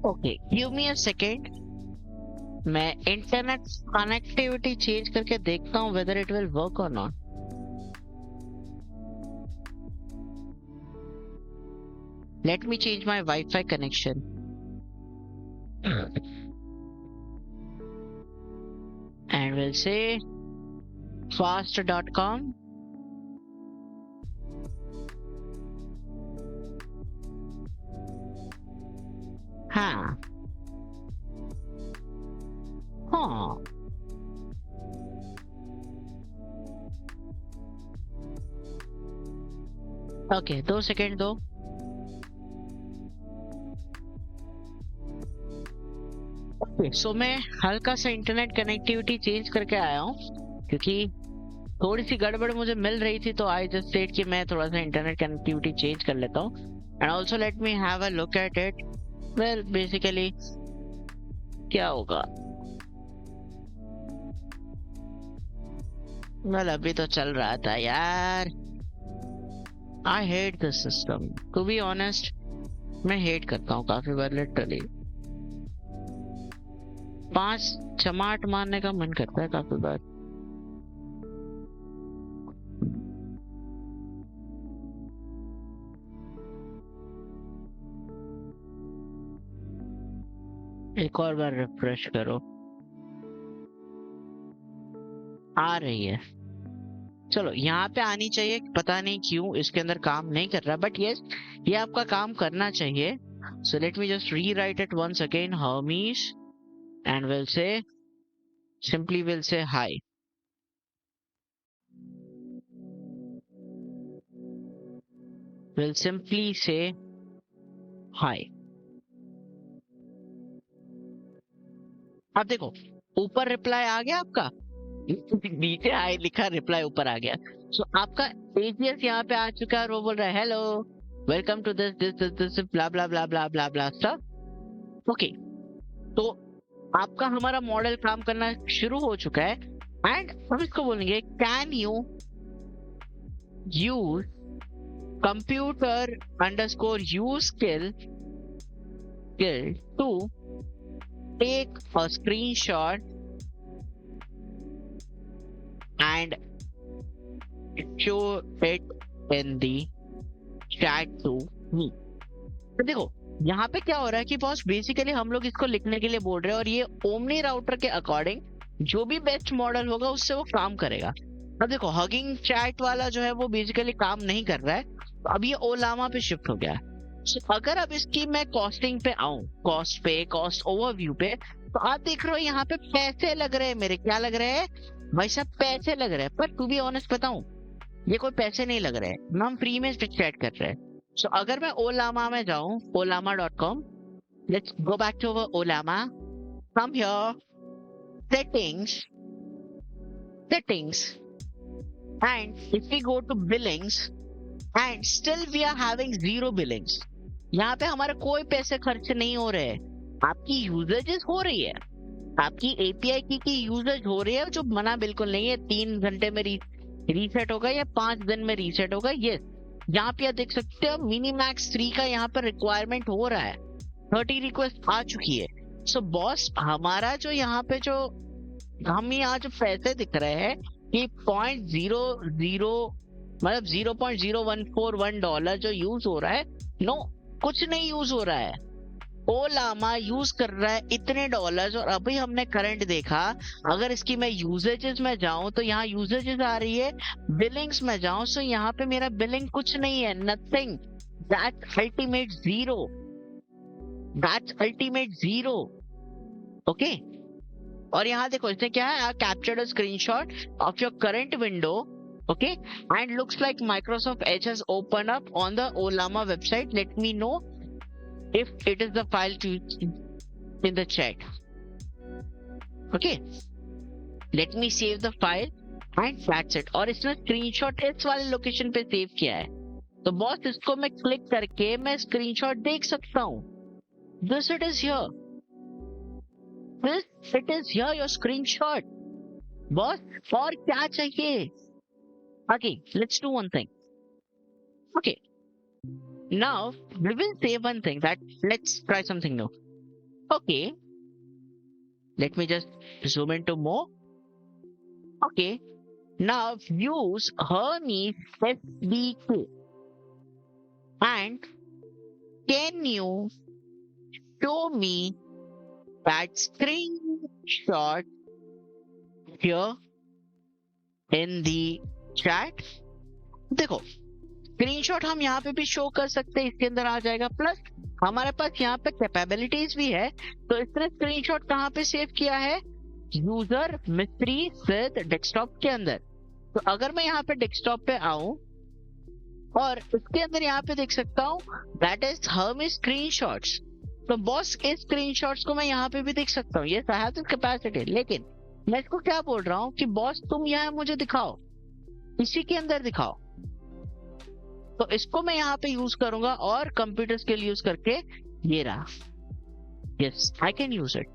Okay, give me a second, मैं इंटरनेट कनेक्टिविटी चेंज करके देखता हूँ वेदर इट विल वर्क और not. Let me change my wifi connection. and we'll say fast.com. हाँ हाँ ओके, 2 सेकेंड दो। सो मैं हल्का सा इंटरनेट कनेक्टिविटी चेंज करके आया हूँ, क्योंकि थोड़ी सी गड़बड़ मुझे मिल रही थी, तो आई जस्ट सेड कि मैं थोड़ा सा इंटरनेट कनेक्टिविटी चेंज कर लेता हूँ। And also let me have a look at it. Well basically क्या होगा, वेल अभी तो चल रहा था यार। I hate this system, to be honest. मैं हेट करता हूँ काफी बार, लिटरली 5 चमाट मारने का मन करता है काफी बार। एक और बार रिफ्रेश करो, आ रही है। चलो यहाँ पे आनी चाहिए, पता नहीं क्यों इसके अंदर काम नहीं कर रहा, बट यस ये आपका काम करना चाहिए। So let me just rewrite it once again, Hermes, and we'll say, simply we'll say hi. We'll simply say hi. अब देखो ऊपर रिप्लाई आ गया आपका, नीचे हाई लिखा, रिप्लाई ऊपर आ गया। सो आपका एजीएस यहाँ पे आ चुका है और वो बोल रहा है hello, welcome to this this this this blah blah blah blah blah blah stuff. Okay, तो आपका हमारा मॉडल काम करना शुरू हो चुका है। एंड हम इसको बोलेंगे can you use computer underscore use skill to take a screenshot and show it in the chat to me। तो देखो यहाँ पे क्या हो रहा है कि बॉस बेसिकली हम लोग इसको लिखने के लिए बोल रहे हैं, और ये ओमनी राउटर के अकॉर्डिंग जो भी बेस्ट मॉडल होगा उससे वो काम करेगा। अब देखो हगिंग चैट वाला जो है वो बेसिकली काम नहीं कर रहा है, तो अब ये ओलामा पे शिफ्ट हो गया। So, अगर अब इसकी मैं कॉस्टिंग पे आऊं, कॉस्ट पे, कॉस्ट ओवरव्यू पे, तो आप देख रहे हो यहाँ पे पैसे लग रहे हैं मेरे। क्या लग रहे हैं भाई साहब? पैसे लग रहे हैं। पर टू बी ऑनेस्ट बताऊं, ये कोई पैसे नहीं लग रहे हैं, हम फ्री में चैट कर रहे हैं। सो अगर मैं ओलामा में जाऊं, olama.com, let's go back to Ollama, come here, settings, and if we go to billings, and still we are having 0 billings। यहाँ पे हमारे कोई पैसे खर्च नहीं हो रहे हैं, आपकी यूजेजेस हो रही है, आपकी एपीआई की यूजेज हो रही है, जो मना बिल्कुल नहीं है। 3 घंटे में रीसेट होगा या 5 दिन में रीसेट होगा। ये यहाँ पे आप देख सकते हो मिनीमैक्स 3 का यहाँ पर रिक्वायरमेंट हो रहा है, 30 रिक्वेस्ट आ चुकी है। सो बॉस हमारा जो यहाँ पे जो हम यहाँ जो पैसे दिख रहे हैं कि 0.00 मतलब $0.0141 जो यूज हो रहा है, नो कुछ नहीं यूज हो रहा है। ओलामा यूज कर रहा है इतने डॉलर्स, और अभी हमने करंट देखा, अगर इसकी मैं यूजेजेस में जाऊं तो यहाँ यूजेजेस आ रही है, बिलिंग्स में जाऊं तो यहाँ पे मेरा बिलिंग कुछ नहीं है, nothing, that's ultimate zero. Okay, और यहाँ देखो इसने क्या है, captured a screenshot of your current window, okay, and looks like Microsoft Edge has opened up on the Olama website. Let me know if it is the file to in the chat. Okay, let me save the file and that's it। और इसने screenshot इस वाले location पे save किया है, तो boss इसको मैं क्लिक करके मैं स्क्रीनशॉट देख सकता हूँ। This it is here, your screenshot boss, और क्या चाहिए? Okay, let's do one thing. Okay, now we will say one thing, that let's try something new. Okay, let me just zoom into more. Okay, now use Hermes SDK, and can you show me that screenshot here in the chat. देखो screenshot हम यहाँ पे भी show कर सकते हैं, इसके अंदर आ जाएगा, प्लस हमारे पास यहाँ पे कैपेबिलिटीज भी है। तो इसने स्क्रीनशॉट कहाँ पे सेव किया है, यूजर मिस्ट्री विद डेस्कटॉप के अंदर। तो अगर मैं यहाँ पे डेस्कटॉप पे आऊं और इसके अंदर यहाँ पे देख सकता हूँ दैट इज हर्मी स्क्रीनशॉट्स। तो बॉस इस स्क्रीनशॉट्स को मैं यहाँ पे भी देख सकता हूँ, ये हैव दिस कैपेसिटी। लेकिन मैं इसको क्या बोल रहा हूँ कि बॉस तुम यहाँ मुझे दिखाओ, इसी के अंदर दिखाओ। तो इसको मैं यहाँ पे यूज करूंगा और कंप्यूटर स्किल यूज करके ये रहा, yes I can use it.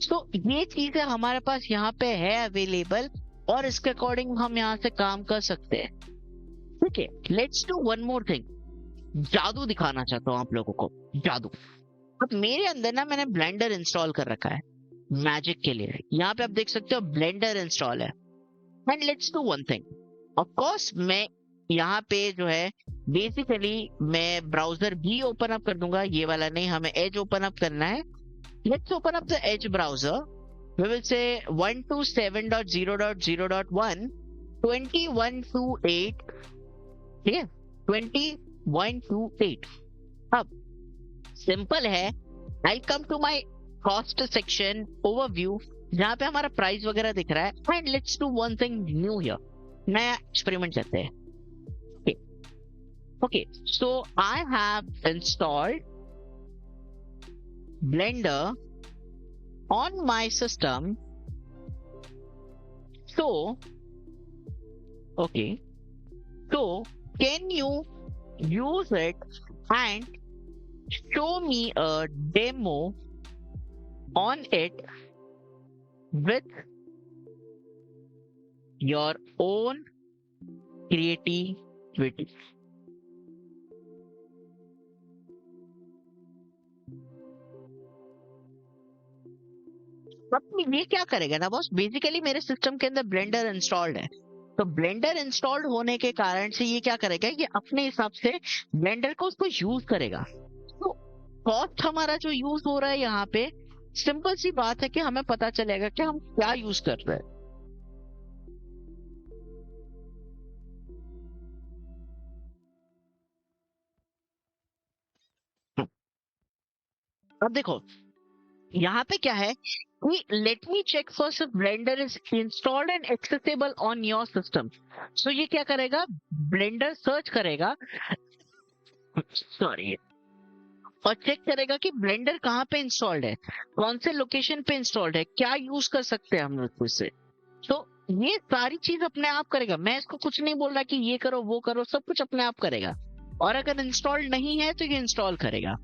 तो ये चीजें हमारे पास यहाँ पे है अवेलेबल और इसके अकॉर्डिंग हम यहाँ से काम कर सकते हैं। ठीक है, let's do one more thing. जादू दिखाना चाहता हूँ आप लोगों को, जादू। अब मेरे अंदर ना मैंने ब्लेंडर इंस्टॉल कर रखा है मैजिक के लिए। यहाँ पे आप देख सकते हो ब्लेंडर इंस्टॉल है। And let's do one thing, of course मैं यहाँ पे जो है बेसिकली मैं ब्राउजर भी ओपन अप कर दूंगा, ये वाला नहीं, हमें एज ओपन अप करना है। Let's open up the Edge browser. We will say 127.0.0.1 2128, ठीक है 2128। अब सिंपल है, I come to my cost section overview जहाँ पे हमारा प्राइस वगैरह दिख रहा है। And let's do one thing new here, नया एक्सपेरिमेंट करते हैं। Okay, so I have installed Blender on my system. So, okay, so can you use it and show me a demo on it with your own creativity? अब ये क्या करेगा ना boss, basically मेरे system के अंदर ब्लेंडर इंस्टॉल्ड है। तो ब्लेंडर इंस्टॉल्ड होने के कारण से ये क्या करेगा, ये अपने हिसाब से ब्लेंडर को उसको यूज करेगा। तो कॉस्ट हमारा जो यूज हो रहा है यहाँ पे, सिंपल सी बात है कि हमें पता चलेगा कि हम क्या यूज कर रहे हैं। अब देखो यहाँ पे क्या है कि let me check first if Blender is installed and accessible on your system. So ये क्या करेगा, ब्लेंडर सर्च करेगा, सॉरी, और चेक करेगा कि ब्लेंडर कहाँ पे इंस्टॉल्ड है, कौन से लोकेशन पे इंस्टॉल्ड है, क्या यूज कर सकते हैं हम लोग इससे। तो ये सारी चीज अपने आप करेगा, मैं इसको कुछ नहीं बोल रहा कि ये करो वो करो, सब कुछ अपने आप करेगा। और अगर इंस्टॉल्ड नहीं है तो ये इंस्टॉल करेगा।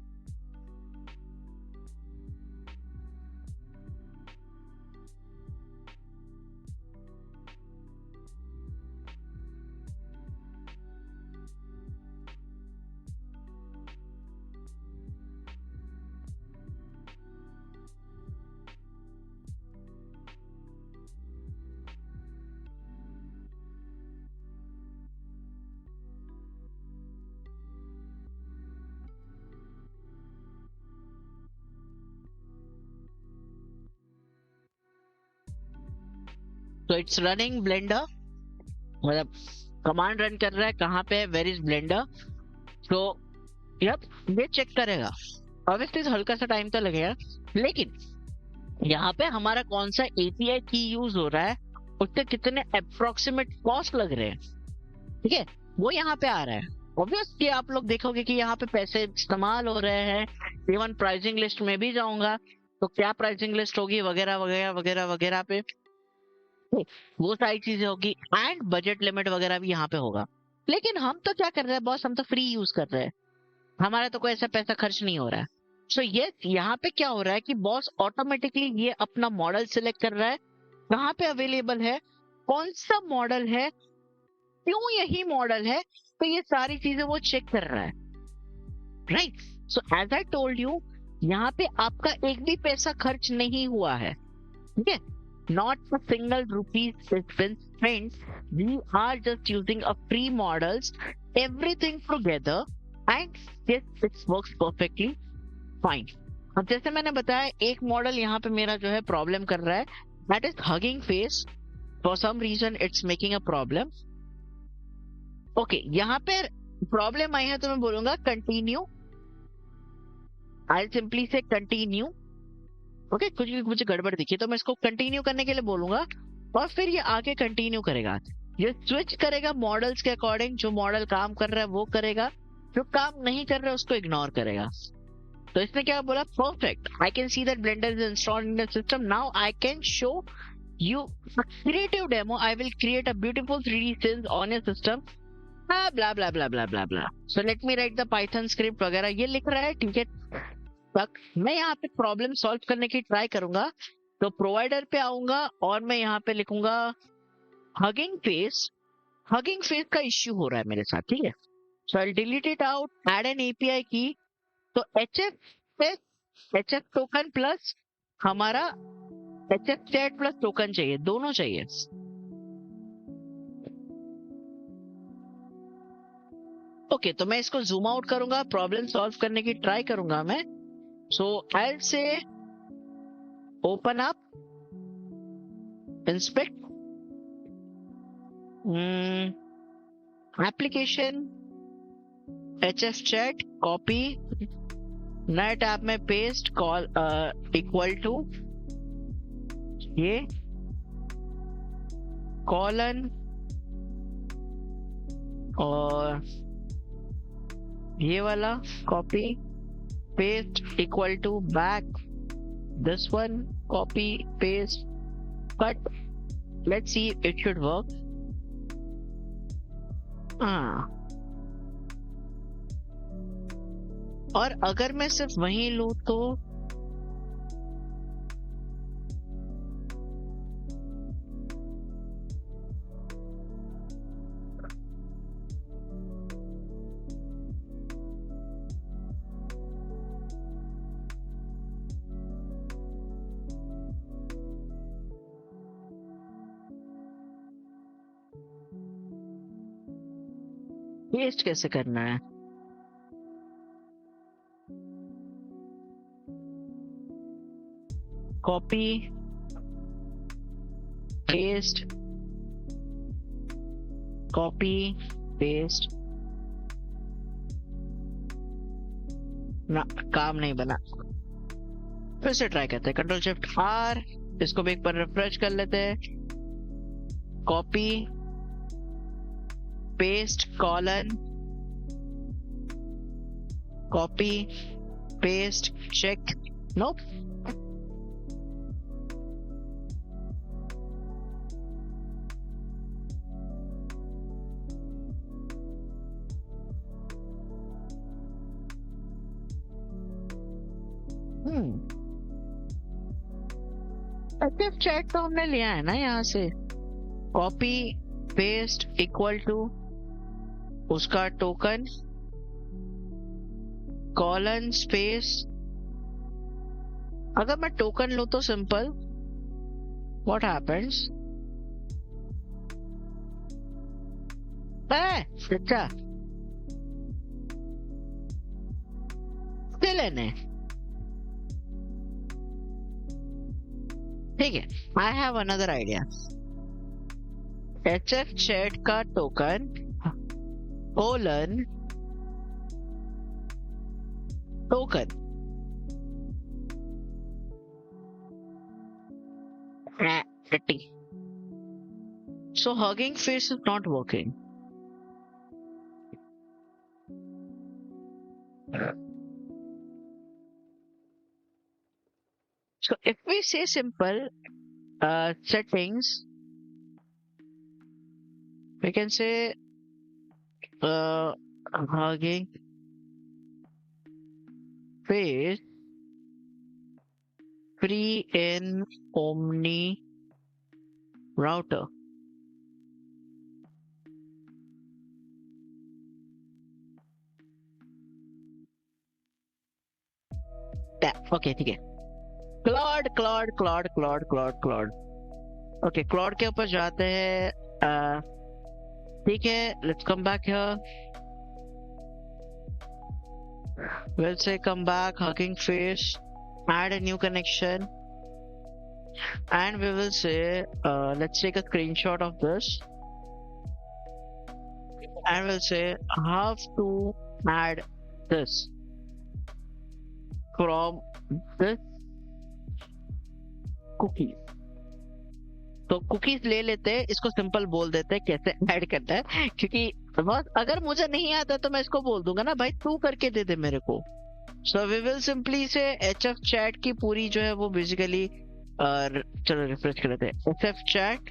तो इट्स रनिंग ब्लेंडर, मतलब कमांड रन कर रहा है, कहाँ पे है, वेयर इज ब्लेंडर। तो यप ये चेक करेगा। ऑब्वियसली हल्का सा टाइम तो लगेगा, लेकिन यहाँ पे हमारा कौन सा एपीआई की यूज हो रहा है, उसके कितने अप्रोक्सीमेट कॉस्ट लग रहे हैं, ठीक है, वो यहाँ पे आ रहा है। ऑब्वियसली आप लोग देखोगे कि यहाँ पे पैसे इस्तेमाल हो रहे हैं। इवन प्राइसिंग लिस्ट में भी जाऊंगा तो क्या प्राइसिंग लिस्ट होगी वगैरह वगैरह वगैरह वगैरह पे वो सारी चीजें होगी, एंड बजट लिमिट वगैरह भी यहाँ पे होगा। लेकिन हम तो क्या कर रहे हैं बॉस, हम तो फ्री यूज कर रहे हैं, हमारा तो कोई ऐसा पैसा खर्च नहीं हो रहा है। सो ये यहाँ पे क्या हो रहा है कि बॉस ऑटोमेटिकली ये अपना मॉडल सिलेक्ट कर रहा है, कहाँ पे अवेलेबल है, कौन सा मॉडल है, क्यों यही मॉडल है, तो ये सारी चीजें वो चेक कर रहा है, right. So as I told you, यहाँ पे आपका एक भी पैसा खर्च नहीं हुआ है, ठीक है, not a single rupees has been spent. We are just using a free models, everything together, and yes, it works perfectly fine. अब जैसे मैंने बताया एक मॉडल यहाँ पे मेरा जो है प्रॉब्लम कर रहा है, that is Hugging Face. For some reason it's making a problem. Okay, यहाँ पे प्रॉब्लम आई है तो मैं बोलूंगा continue. I'll simply say continue. Okay, कुछ भी मुझे गड़बड़ दिखी तो मैं इसको कंटिन्यू करने के लिए बोलूंगा और फिर ये आगे कंटिन्यू करेगा. ये स्विच करेगा मॉडल्स के अकॉर्डिंग. जो मॉडल काम कर रहा है वो करेगा, जो काम नहीं कर रहा है उसको इग्नोर करेगा. तो इसने क्या बोला? Perfect, I can see that blender is installed in the system. Now I can show you a creative demo. I will create a beautiful 3D scenes on your system. Blah blah blah blah blah blah. So let me write the Python script वगैरह ये लिख रहा है, ठीक है. तक मैं यहाँ पे प्रॉब्लम सॉल्व करने की ट्राई करूंगा. तो प्रोवाइडर पे आऊंगा और मैं यहाँ पे लिखूंगा हगिंग फेस. हगिंग फेस का इश्यू हो रहा है मेरे साथ, ठीक है. So I delete it out, add an API key. तो HF टोकन प्लस हमारा HF चैट प्लस टोकन चाहिए, दोनों चाहिए. ओके, तो मैं इसको जूम आउट करूंगा, प्रॉब्लम सॉल्व करने की ट्राई करूंगा मैं. So I say open up, inspect application, HF chat, copy, नए टैब में पेस्ट, कॉल इक्वल टू ये कॉलन और ये वाला copy paste equal to back this one copy paste cut. Let's see it should work. और अगर मैं सिर्फ वहीं लूं तो पेस्ट कैसे करना है? कॉपी पेस्ट, कॉपी पेस्ट, ना काम नहीं बना. फिर से ट्राई करते हैं. कंट्रोल शिफ्ट आर, इसको भी एक बार रिफ्रेश कर लेते हैं. Copy paste colon copy paste check. No active chat तो हमने लिया है ना यहाँ से. कॉपी पेस्ट इक्वल टू उसका टोकन कॉलन स्पेस. अगर मैं टोकन लूं तो सिंपल व्हाट हैपेंस? अच्छा स्टिल एन है, ठीक है. I have another idea. HF chat का token colon token so Hugging Face is not working. So if we say simple settings, we can say Hugging Face free in Omni router. Okay ठीक है. Claude Claude Claude Claude Claude Claude. Okay Claude के ऊपर जाते हैं. ठीक है, let's come back here. We'll say come back, Hugging Face, add a new connection. and we will say let's take a screenshot of this and we'll say how to add this from this cookie. तो cookies ले लेते हैं, इसको simple बोल देते हैं कैसे add करना है, क्योंकि बस अगर मुझे नहीं आता तो मैं इसको बोल दूंगा ना भाई तू करके दे दे मेरे को. सो वी विल सिंपली से HF चैट की पूरी जो है वो बेसिकली चलो रिफ्रेश कर लेते हैं. HF चैट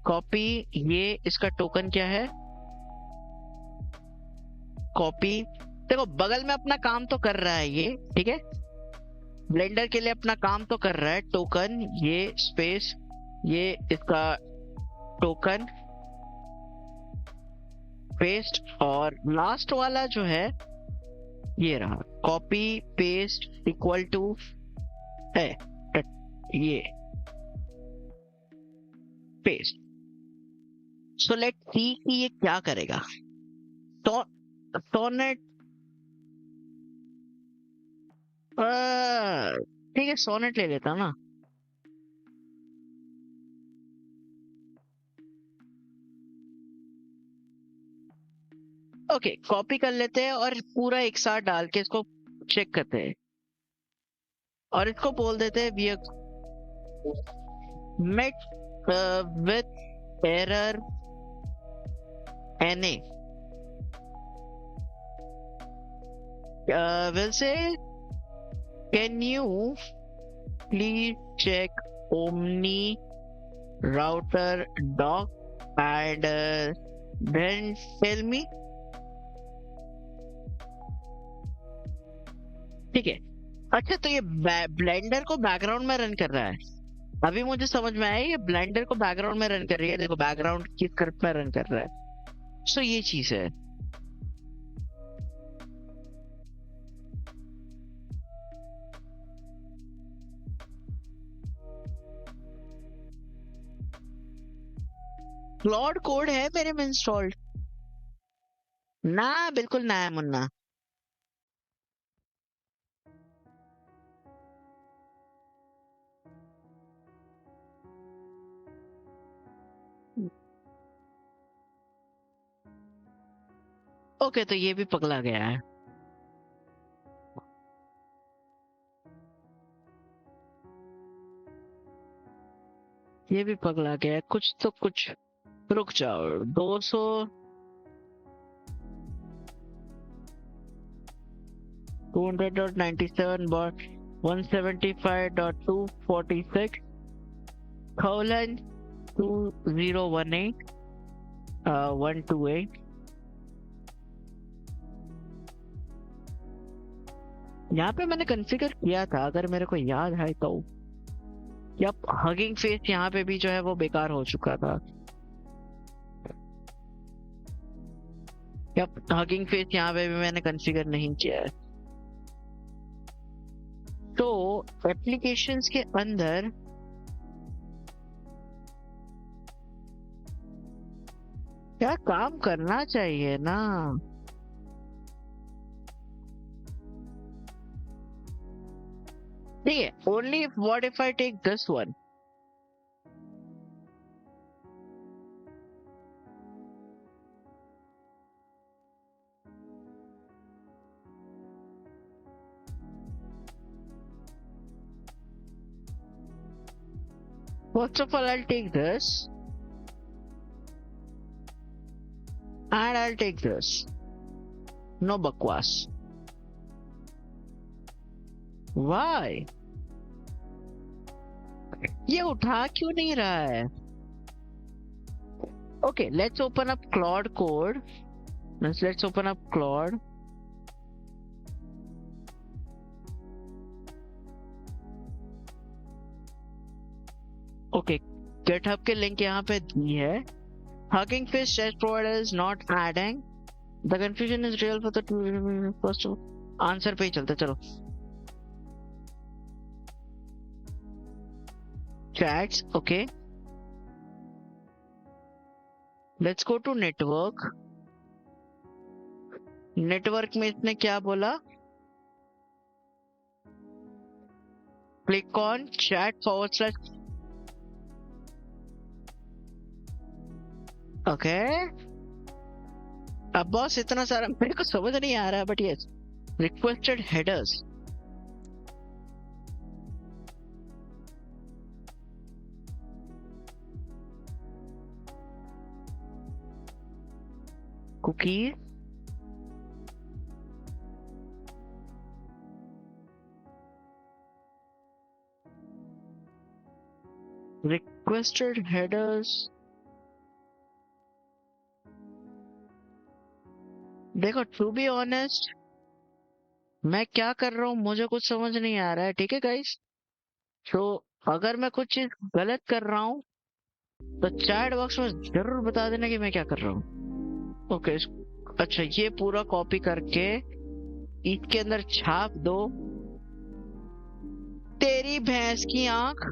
कॉपी, ये इसका टोकन क्या है, कॉपी. देखो बगल में अपना काम तो कर रहा है ये, ठीक है, ब्लेंडर के लिए अपना काम तो कर रहा है. टोकन ये स्पेस ये इसका टोकन पेस्ट, और लास्ट वाला जो है ये रहा कॉपी पेस्ट इक्वल टू है ये पेस्ट. सो लेट सी कि ये क्या करेगा. तो सोनेट ठीक है, सोनेट ले लेता ना. ओके कॉपी कर लेते हैं और पूरा एक साथ डाल के इसको चेक करते हैं और इसको बोल देते हैं we met with error NA. We'll say can you please check Omni router doc and then tell me. ठीक है. अच्छा तो ये ब्लेंडर को बैकग्राउंड में रन कर रहा है. अभी मुझे समझ में आया ये ब्लेंडर को बैकग्राउंड में रन कर रही है. देखो बैकग्राउंड की स्क्रिप्ट में रन कर रहा है. सो ये चीज है. क्लॉड कोड है मेरे में इंस्टॉल्ड ना, बिल्कुल ना है मुन्ना. ओके तो ये भी पगला गया है. ये भी पगला गया है कुछ तो कुछ. रुक जाओ 200 200.97 175.246 colon 2018 128. यहाँ पे मैंने कॉन्फ़िगर किया था अगर मेरे को याद है तो. यप हगिंग फेस यहाँ पे भी जो है वो बेकार हो चुका था. यप हगिंग फेस यहाँ पे भी मैंने कॉन्फ़िगर नहीं किया है. तो एप्लीकेशंस के अंदर क्या काम करना चाहिए ना. ठीक है only what if I take this one. First of all, I'll take this. And I'll take this. No bakwas. Why? ये उठा क्यों नहीं रहा है? Okay, let's open up Claude Code. Let's open up Claude. Okay, GitHub के link यहाँ पे दी है. Hugging Face test provider is not adding. The confusion is real for the first answer पे ही चलते चलो. Chats, okay. Let's go to network. Network में इसने क्या बोला? click on chat/. ओके, अब बॉस इतना सारा मेरे को समझ नहीं आ रहा है, but yes, requested headers. Cookies, requested headers. देखो, टू बी ऑनेस्ट, मैं क्या कर रहा हूँ मुझे कुछ समझ नहीं आ रहा है, ठीक है गाइस। तो अगर मैं कुछ चीज गलत कर रहा हूँ तो चैट बॉक्स में जरूर बता देना कि मैं क्या कर रहा हूँ। ओके, अच्छा, ये पूरा कॉपी करके इसके अंदर छाप दो। तेरी भैंस की आंख।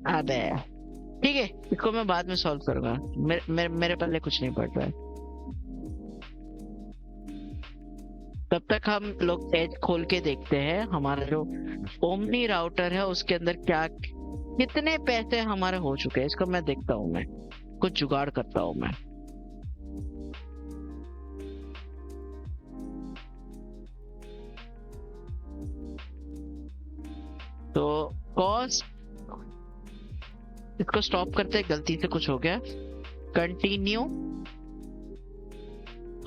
अबे ठीक है, इसको मैं बाद में सॉल्व करूंगा। मेरे पल्ले कुछ नहीं पड़ रहा है। तब तक हम लोग एज खोल के देखते हैं हमारा जो ओमनी राउटर है उसके अंदर क्या, कितने पैसे हमारे हो चुके हैं। इसको मैं देखता हूँ, मैं कुछ जुगाड़ करता हूँ मैं। तो कॉस्ट, इसको स्टॉप करते हैं, गलती से कुछ हो गया। कंटिन्यू।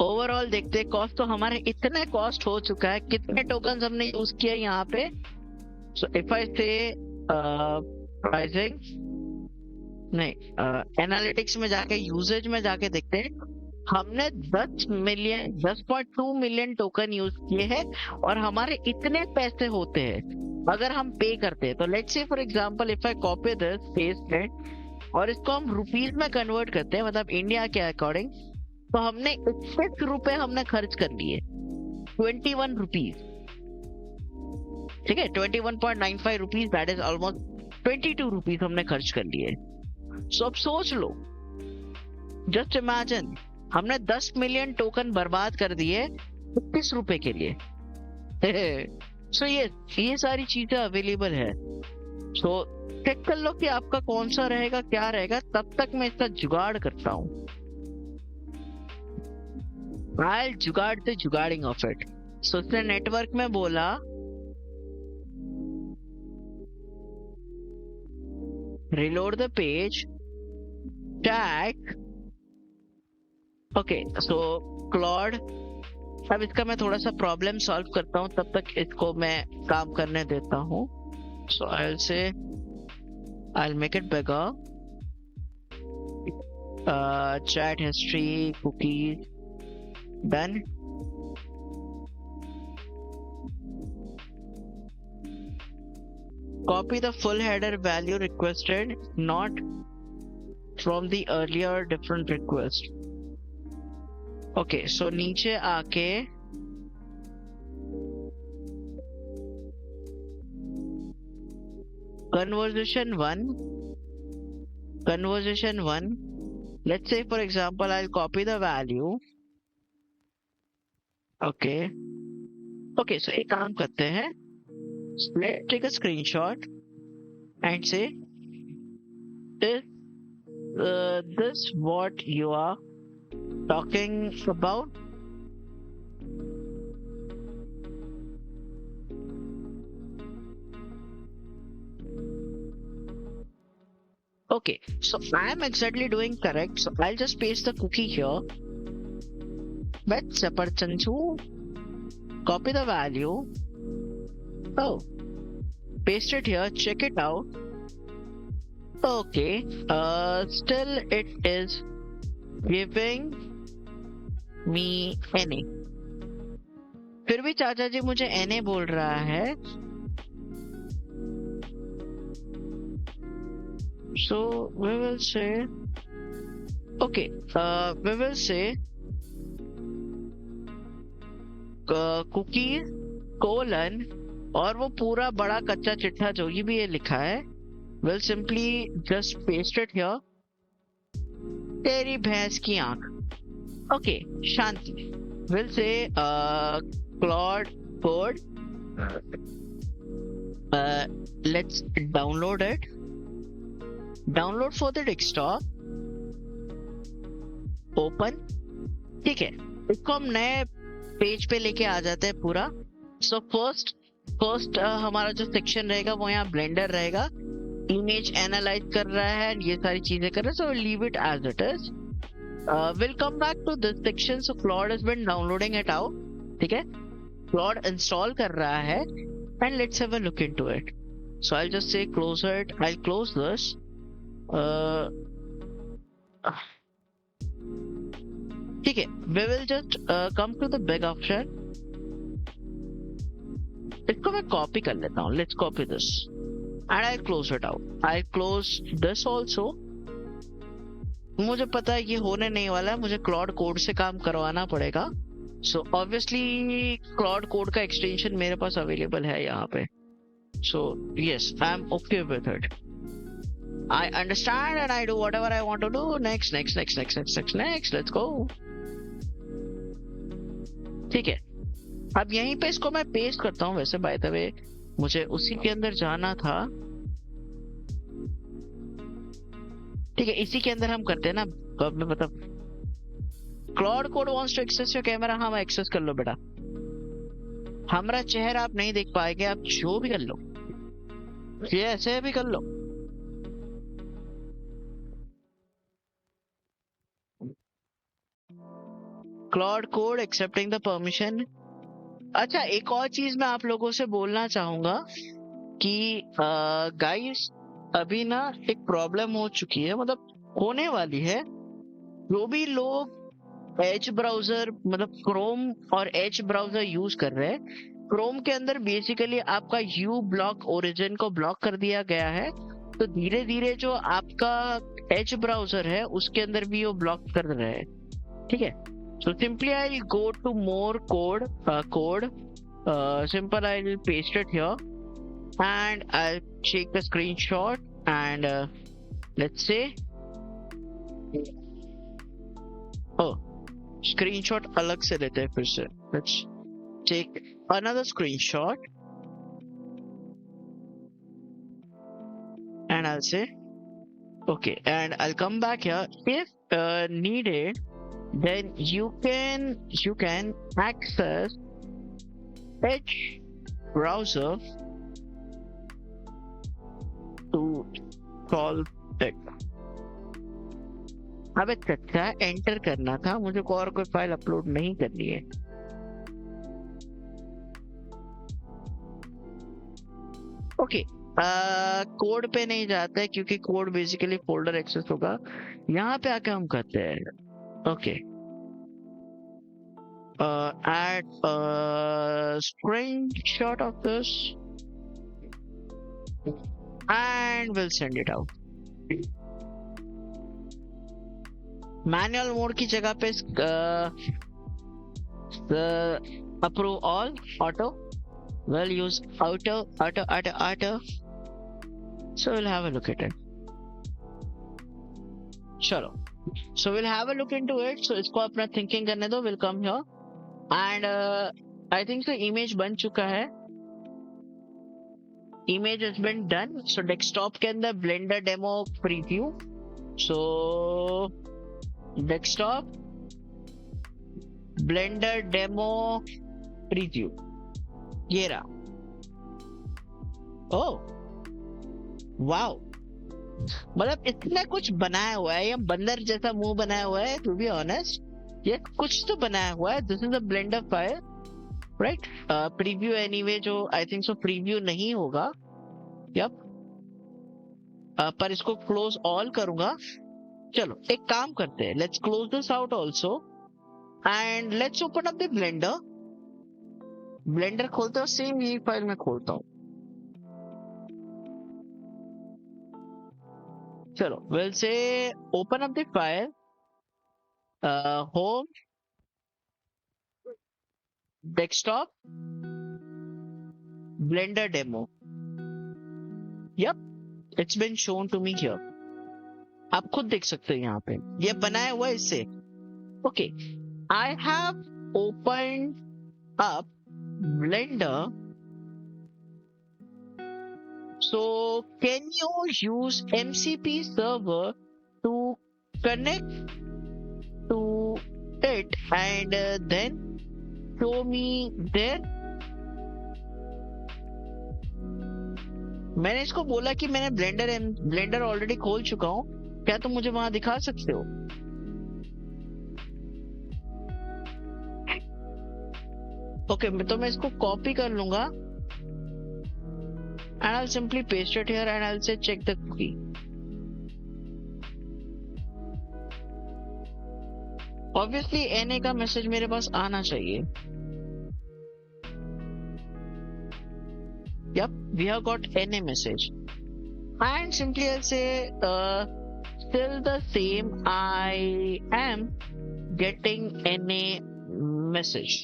ओवरऑल देखते हैं कॉस्ट, तो हमारे इतने कॉस्ट हो चुका है, कितने टोकन हमने यूज किया यहाँ पे। सो इफ आई से प्राइसिंग नहीं, एनालिटिक्स में जाके, यूजेज में जाके देखते हैं, हमने 10.2 मिलियन टोकन यूज किए हैं और हमारे इतने पैसे होते हैं अगर हम पे करते हैं। तो let's say for example if I copy this, paste it, और इसको हम रुपीज में कन्वर्ट करते हैं, मतलब इंडिया के अकॉर्डिंग, तो हमने 21 रुपए हमने खर्च कर लिए। 21 रुपीज, ठीक है, 21.95 rupees, that is almost 22 rupees हमने खर्च कर लिए। सो अब सोच लो, जस्ट इमेजिन, हमने 10 मिलियन टोकन बर्बाद कर दिए 21 रुपए के लिए। सो ये सारी चीजें अवेलेबल है। सो चेक कर लो कि आपका कौन सा रहेगा, क्या रहेगा। तब तक मैं इसका जुगाड़ करता हूँ। I'll जुगाड़ the जुगाड़िंग ऑफ इट। सो उसने नेटवर्क में बोला reload the page, tag, okay. So Claude, अब इसका मैं थोड़ा सा प्रॉब्लम सॉल्व करता हूँ, तब तक इसको मैं काम करने देता हूँ। सो I'll make it bigger, chat history, cookies, done। Copy the full header value requested, not from the earlier different request। Okay, so नीचे आके conversation 1, let's say for example I'll copy the value। okay, so एक काम करते हैं, let's take a screenshot and say is this what you are talking about? Okay, so I am exactly doing correct. So I'll just paste the cookie here. But Saparchanchu, copy the value. Oh, paste it here. Check it out. Okay. Still it is giving me NA. फिर भी चाचा जी मुझे NA बोल रहा है। So we will say, okay, we will say cookie colon, और वो पूरा बड़ा कच्चा चिट्ठा जो भी ये लिखा है, we'll simply just paste it here. तेरी भैंस की आंख. Okay, Shanti. We'll say Claude Code. Let's download it. Download for the desktop. Open. ठीक है, इसको हम नए पेज पे लेके आ जाते हैं पूरा. So फर्स्ट हमारा जो सेक्शन रहेगा वो यहाँ ब्लेंडर रहेगा. इमेज एनालाइज कर रहा है, ये सारी चीजें कर रहा है. So we'll leave it as it is. We'll come back to this section. So Claude has been downloading it out. ठीक है, Claude install कर रहा है, and let's have a look into it. So I'll just say close it. I'll close this. ठीक है, we will just come to the big option. इसको मैं copy कर लेता हूँ. Let's copy this and I'll close it out. I'll close this also. मुझे पता है ये होने नहीं वाला है, मुझे क्लॉड कोड से काम करवाना पड़ेगा. सो ऑब्वियसली क्लॉड कोड का एक्सटेंशन मेरे पास अवेलेबल है यहाँ पे. सो yes, I am okay with it. I understand and I do whatever I want to do. Next, let's go. ठीक है, अब यहीं पे इसको मैं पेस्ट करता हूँ. वैसे बाय द वे मुझे उसी के अंदर जाना था. ठीक है, इसी के अंदर हम करते हैं ना. अब मैं मतलब Claude code wants to access your camera. हाँ, मैं एक्सेस कर लो बेटा. हमारा चेहरा आप नहीं देख पाएंगे, आप जो भी कर लो, ये ऐसे भी कर लो. Claude Code accepting the permission. अच्छा, एक और चीज मैं आप लोगों से बोलना चाहूंगा कि गाइस अभी ना एक प्रॉब्लम हो चुकी है, मतलब होने वाली है. जो भी लोग एज ब्राउजर मतलब क्रोम और एज ब्राउजर यूज कर रहे हैं, क्रोम के अंदर बेसिकली आपका यू ब्लॉक ओरिजिन को ब्लॉक कर दिया गया है. तो धीरे धीरे जो आपका एज ब्राउजर है उसके अंदर भी वो ब्लॉक कर रहे हैं. ठीक है, so simply I'll go to more code. Simple, I'll paste it here and I'll take a screenshot and let's say screenshot अलग से लेते हैं फिर से. Let's take another screenshot and I'll say okay, and I'll come back here. If needed, then you can access Edge browser to solve it. अब एक अच्छा enter करना था मुझे, को और कोई फाइल अपलोड नहीं करनी है. ओके, कोड पे नहीं जाता है क्योंकि कोड बेसिकली फोल्डर एक्सेस होगा. यहाँ पे आके हम करते हैं. Okay. Add a screenshot of this and we'll send it out. Manual mode की जगह पे approve all auto. We'll use auto. So we'll have a look at it. चलो, so we'll have a look into it. So इसको अपना thinking करने दो. We'll come here and I think so image बन चुका है. Image has been done. So desktop के अंदर Blender demo preview. So desktop Blender demo preview ये रहा. Oh wow, मतलब इतना कुछ बनाया हुआ है, ये बंदर जैसा मुंह बनाया हुआ है. टू बी ऑनेस्ट, ये कुछ तो बनाया हुआ है. This is a blender file, right? Preview anyway, जो आई थिंक सो प्रीव्यू नहीं होगा. यप, पर इसको क्लोज ऑल करूंगा. चलो एक काम करते हैं, let's close this out also and let's open up the blender. Blender खोलते हो, सेम यही फाइल में खोलता हूँ. चलो, we'll say open up the file, home, desktop, Blender demo. Yep, it's been shown to me here, आप खुद देख सकते हो यहाँ पे, ये बनाया हुआ है इससे। Okay, I have open up blender, so can you use MCP server to connect to it and then show me there? मैंने इसको बोला कि मैंने ब्लेंडर ऑलरेडी खोल चुका हूँ, क्या तुम मुझे वहां दिखा सकते हो? ओके, तो मैं इसको कॉपी कर लूंगा and I'll simply paste it here and I'll say check the cookie. Obviously NA का मैसेज मेरे पास आना चाहिए। Yep, we have got NA message and simply I'll say still the same, I am getting NA message.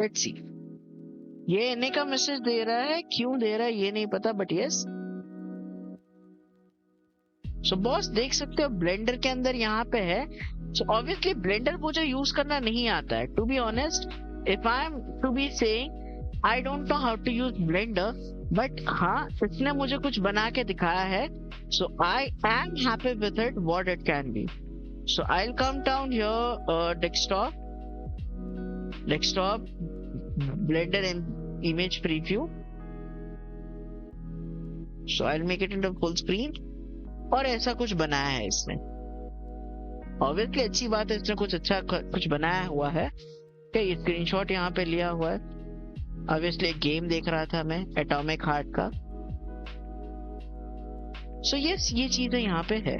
Let's see, ये NA का message दे रहा है, क्यों दे रहा है ये नहीं पता, बट यस। सो बॉस देख सकते हो ब्लेंडर के अंदर यहाँ पे है। सो ऑब्वियसली ब्लेंडर मुझे यूज करना नहीं आता है, to be honest, if I am to be saying I don't know how to use Blender, but हाँ इसने मुझे कुछ बना के दिखाया है, so I am happy with it what it can be. So I will come down here, desktop Blender and image preview, so I'll make it into full screen, और ऐसा कुछ बनाया है इसने। Obviously अच्छी बात है, इसने कुछ अच्छा कुछ बनाया हुआ है। क्या ये स्क्रीनशॉट यहाँ पे लिया हुआ है? Obviously एक गेम देख रहा था मैं एटॉमिक हार्ट का, so yes ये चीजें यहाँ पे है,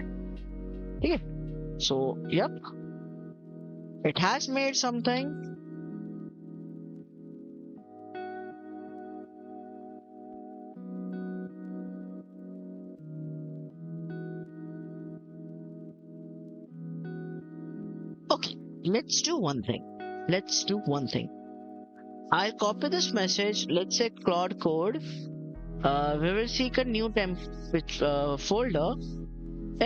ठीक है। So yep, it has made something. Okay, let's do one thing. I'll copy this message. Let's say Claude Code. We will seek a new folder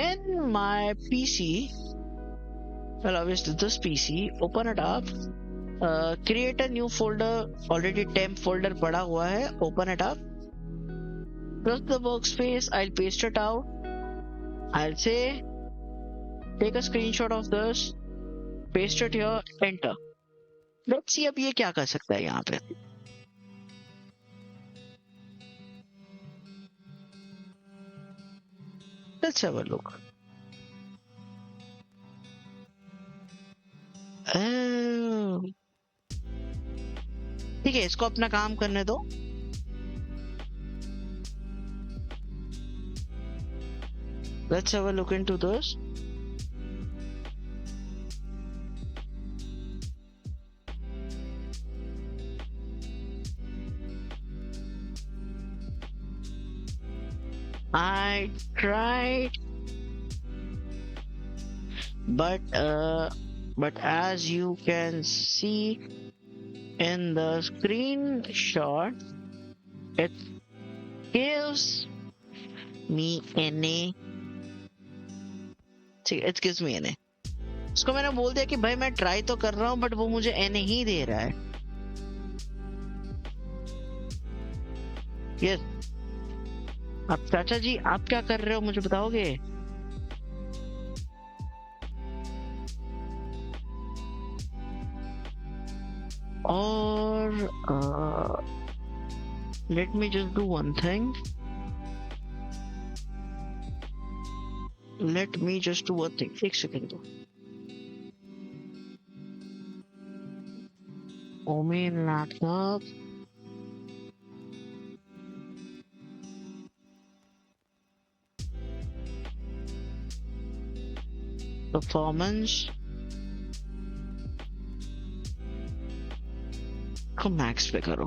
in my PC. Well, obviously this PC. Open it up. Create a new folder. Already temp folder पड़ा हुआ है. Open it up. Press the workspace. I'll paste it out. I'll say take a screenshot of this. Paste it here, enter. Let's see अब ये क्या कर सकता है यहाँ पे। Let's have a look. ठीक है, इसको अपना काम करने दो। Let's have a look into this. I tried, but as you can see in the screenshot, it gives me NA. It gives me NA. इसको मैंने बोल दिया कि भाई मैं ट्राई तो कर रहा हूँ, बट वो मुझे NA ही दे रहा है। यस, अब चाचा जी आप क्या कर रहे हो मुझे बताओगे? और let me just do one thing. एक सेकेंड दो। Omen laptop. Performance को मैक्स पे करो।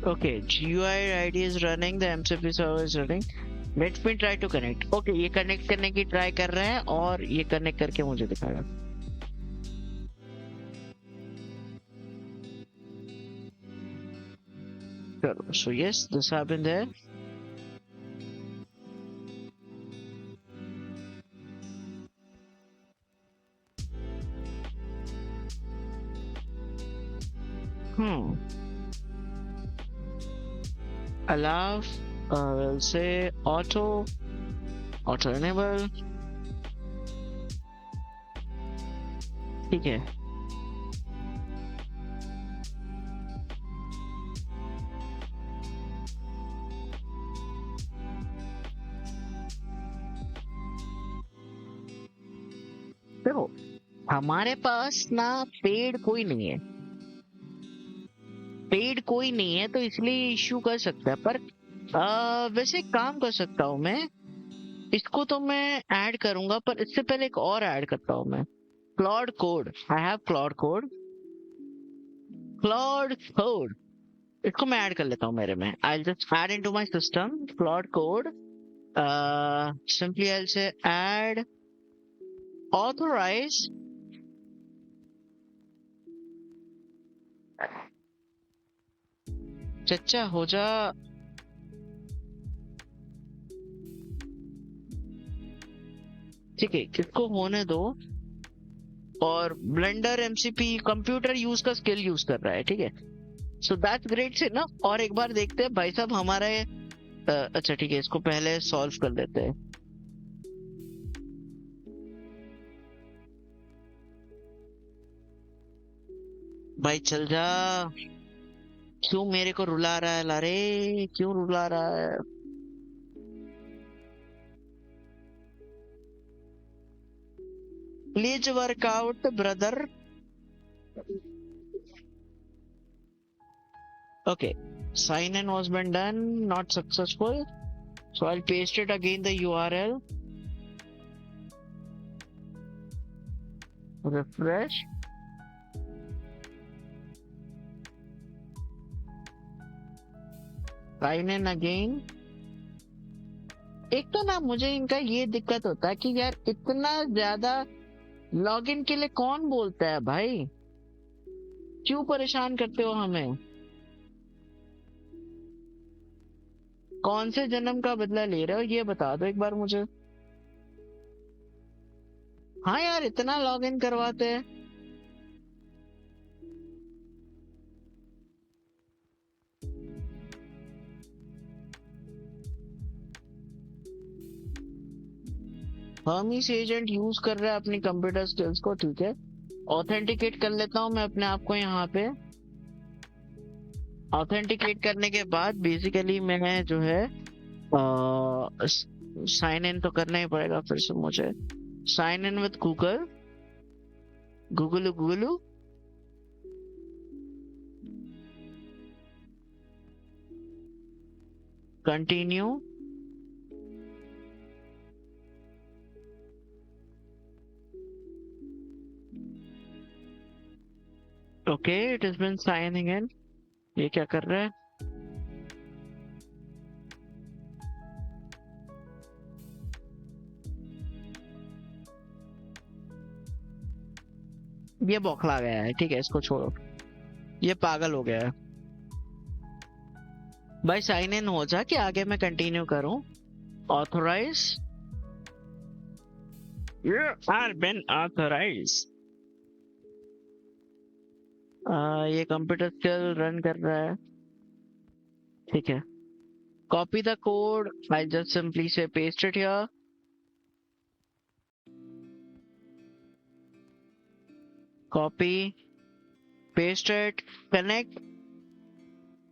Okay, GUI ID is running, the MCP server is running. Let me try to connect. Okay, ये connect करने की try कर रहे हैं और ये connect करके मुझे दिखाएगा. चलो, so yes, this happened there. Allow, we'll say auto enable. ठीक है. देखो, हमारे पास ना पेड कोई नहीं है, तो इसलिए इश्यू कर सकता है. पर वैसे एक काम कर सकता हूँ मैं, इसको तो मैं ऐड करूंगा, पर इससे पहले एक और ऐड करता हूँ मैं. Claude code, I have Claude code. इसको मैं ऐड कर लेता हूँ मेरे में. I just add into my system Claude code. Simply I से ऐड ऑथराइज चच्चा हो जा. ठीक है, किसको होने दो. और ब्लेंडर एमसीपी कंप्यूटर यूज का स्किल यूज कर रहा है. ठीक है, सो दैट्स ग्रेट से ना. और एक बार देखते हैं भाई साहब हमारे अच्छा ठीक है, इसको पहले सॉल्व कर लेते हैं. भाई चल जा. क्यों मेरे को रुला रहा है लारे, क्यों रुला रहा है. Please workout brother. Okay, sign in was been done, not successful. So I'll paste it again, the URL. Refresh. Sign in again. एक तो ना मुझे इनका ये दिक्कत होता है कि यार इतना ज्यादा लॉगिन के लिए कौन बोलता है भाई, क्यों परेशान करते हो हमें. कौन से जन्म का बदला ले रहे हो ये बता दो एक बार मुझे. हाँ यार, इतना लॉगिन करवाते हैं. हर्मीस एजेंट यूज कर रहा है अपनी कंप्यूटर स्किल्स को. ठीक है, ऑथेंटिकेट कर लेता हूं मैं अपने आप को. यहाँ पे ऑथेंटिकेट करने के बाद बेसिकली मैं जो है साइन इन तो करना ही पड़ेगा फिर से मुझे. Sign in with Google. Google continue. Okay, it has been signing in. ये क्या कर रहा है. ये बौखला गया है. ठीक है, इसको छोड़ो, ये पागल हो गया है. भाई साइन इन हो जा कि आगे मैं कंटिन्यू करूं. Authorize. You are been authorized. ये कंप्यूटर स्किल रन कर रहा है. ठीक है, copy the code. I just simply say paste it here. Copy, paste it, connect.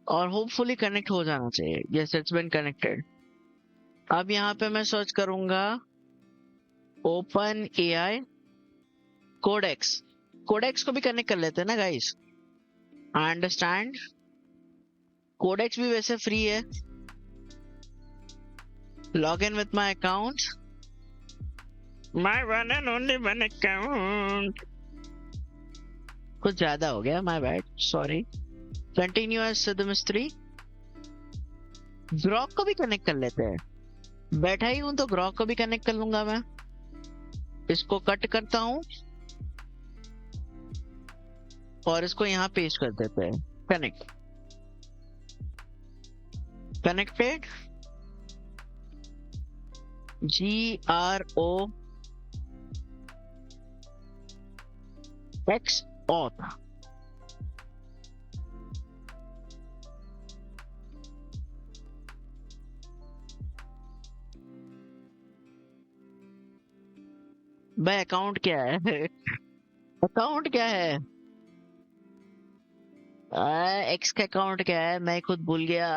और होपफुली कनेक्ट हो जाना चाहिए. Yes, it's been connected. अब यहाँ पे मैं सर्च करूंगा ओपन एआई कोडेक्स. कोडेक्स को भी कनेक्ट कर लेते हैं ना गाइस. I understand. कोडेक्स भी वैसे फ्री है. Log in with my account. My one and only one account. कुछ ज्यादा हो गया, my bad, sorry. Continue as Siddh Mistry. Grok को भी कनेक्ट कर लेते हैं। बैठा ही हूं तो ग्रॉक को भी कनेक्ट कर लूंगा मैं। इसको कट करता हूं और इसको यहाँ पेस्ट कर देते हैं। Connect, connected. GROX auth। भाई अकाउंट क्या है? अकाउंट क्या है? एक्स का अकाउंट क्या है? मैं खुद भूल गया।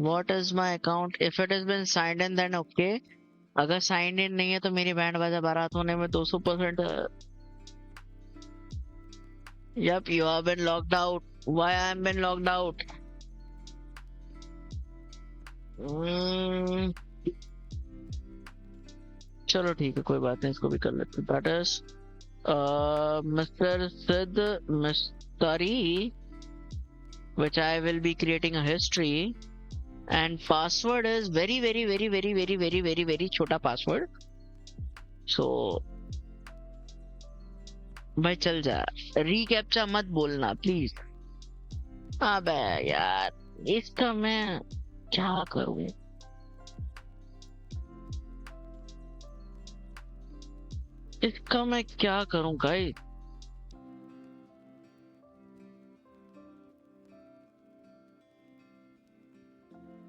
What is my account? If it has been signed in, then okay. अगर साइन इन नहीं है तो मेरी बैंड बाजा बारात होने में 200%। Yep, you have been locked out. Why I am been locked out? चलो ठीक है, कोई बात नहीं, इसको भी कर लेते हैं। That is Mr. Sid Mistari, which I will be creating a history, and password is very very very very very very very very छोटा password. So भाई चल जा, रीकैप्चा मत बोलना प्लीज। अबे यार इसका मैं क्या करूं? इसका मैं क्या करूं गाइस?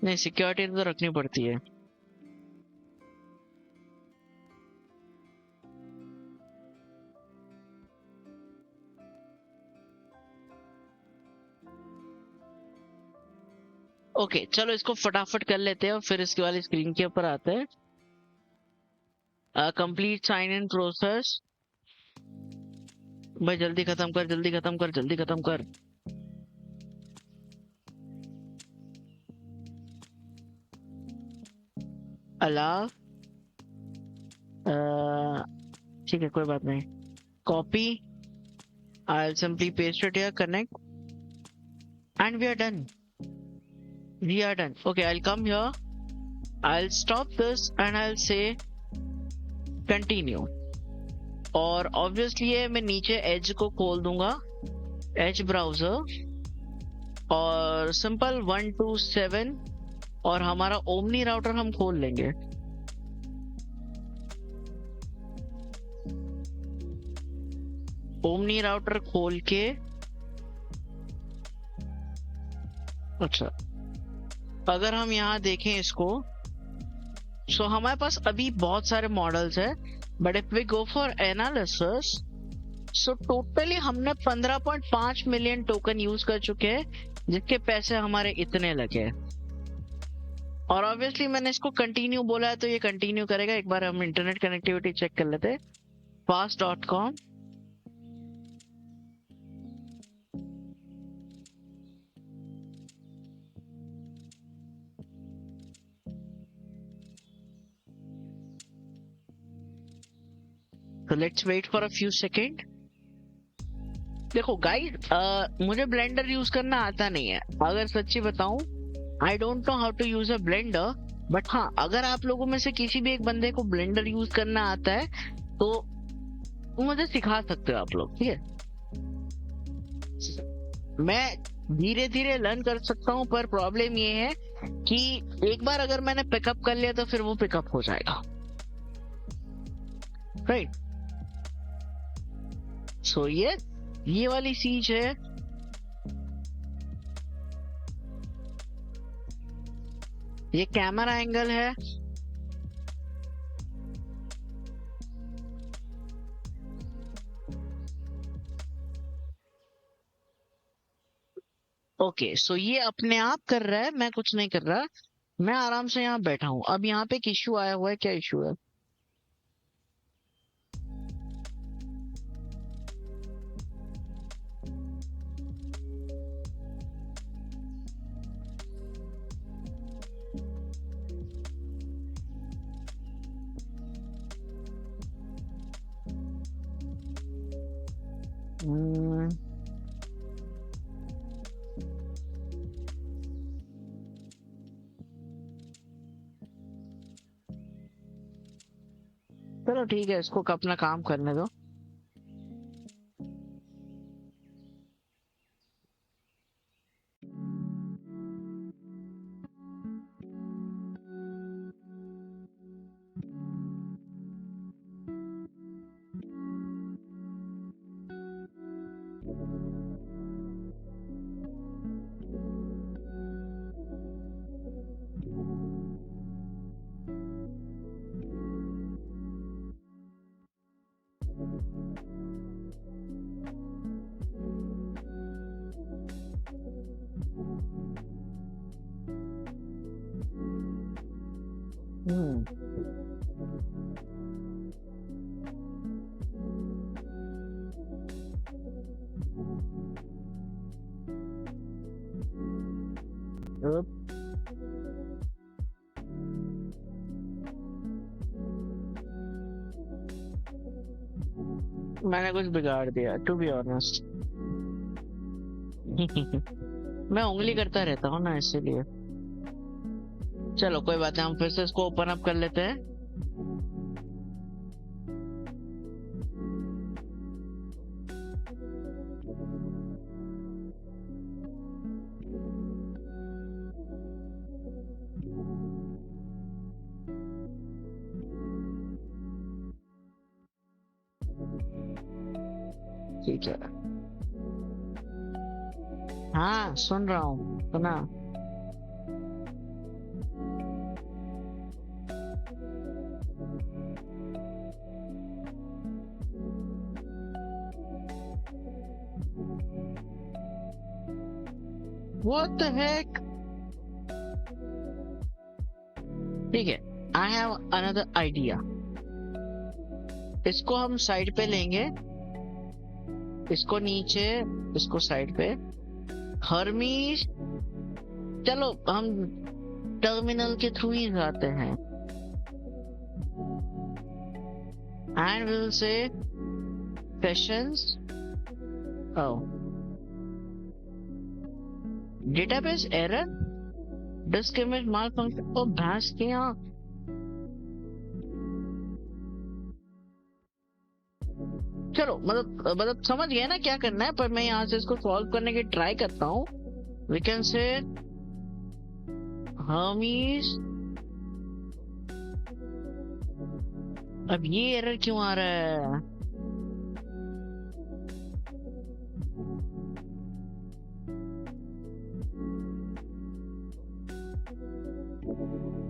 नहीं, सिक्योरिटी तो रखनी पड़ती है। ओके चलो इसको फटाफट कर लेते हैं और फिर इसके वाली स्क्रीन के ऊपर आते हैं। Complete sign in process. भाई जल्दी खत्म कर, जल्दी खत्म कर, जल्दी खत्म कर। अलाव, ठीक है कोई बात नहीं। Copy, I'll simply paste it here, connect, and we are done. We are done. Okay, I'll come here. I'll stop this and I'll say continue. और obviously ये मैं नीचे एज को खोल दूंगा, एज ब्राउजर, और सिंपल 127 और हमारा ओमनी राउटर हम खोल लेंगे। ओमनी राउटर खोल के, अच्छा अगर हम यहाँ देखें इसको, सो हमारे पास अभी बहुत सारे मॉडल्स है, but if we go for analysis, so totally हमने 15.5 मिलियन टोकन यूज कर चुके हैं, जिसके पैसे हमारे इतने लगे। और ऑब्वियसली मैंने इसको कंटिन्यू बोला है तो ये कंटिन्यू करेगा। एक बार हम इंटरनेट कनेक्टिविटी चेक कर लेते हैं। fast.com, so let's wait for a few second। देखो गाइस, मुझे ब्लेंडर यूज करना आता नहीं है, अगर सच्ची बताऊं I don't know how to use a Blender. But हाँ, अगर आप लोगों में से किसी भी एक बंदे को ब्लेंडर यूज करना आता है तो मुझे सिखा सकते हो आप लोग, ठीक है? मैं धीरे धीरे लर्न कर सकता हूँ, पर प्रॉब्लम ये है कि एक बार अगर मैंने पिकअप कर लिया तो फिर वो पिकअप हो जाएगा, राइट? सो ये वाली चीज है। ये कैमरा एंगल है। ओके सो ये अपने आप कर रहा है, मैं कुछ नहीं कर रहा, मैं आराम से यहाँ बैठा हूँ। अब यहाँ पे एक इश्यू आया हुआ है, क्या इश्यू है? चलो ठीक है, इसको अपना काम करने दो। हम्म। अब मैंने कुछ बिगाड़ दिया, टू बी ऑनेस्ट। मैं उंगली करता रहता हूँ ना, इसीलिए। चलो कोई बात नहीं, हम फिर से इसको ओपन अप कर लेते हैं। ठीक है। हाँ सुन रहा हूँ, सुना। What the heck? ठीक है, आई हैव अनदर आइडिया। इसको हम साइड पे लेंगे, इसको नीचे, इसको साइड पे। हर्मीज, चलो हम टर्मिनल के थ्रू ही जाते हैं। And will say sessions, oh, database error, disk image malfunction. ओ भैंस के यहाँ। चलो मतलब समझ गया ना क्या करना है, पर मैं यहाँ से इसको सॉल्व करने की ट्राई करता हूँ। We can say Hermes. अब ये एरर क्यों आ रहा है?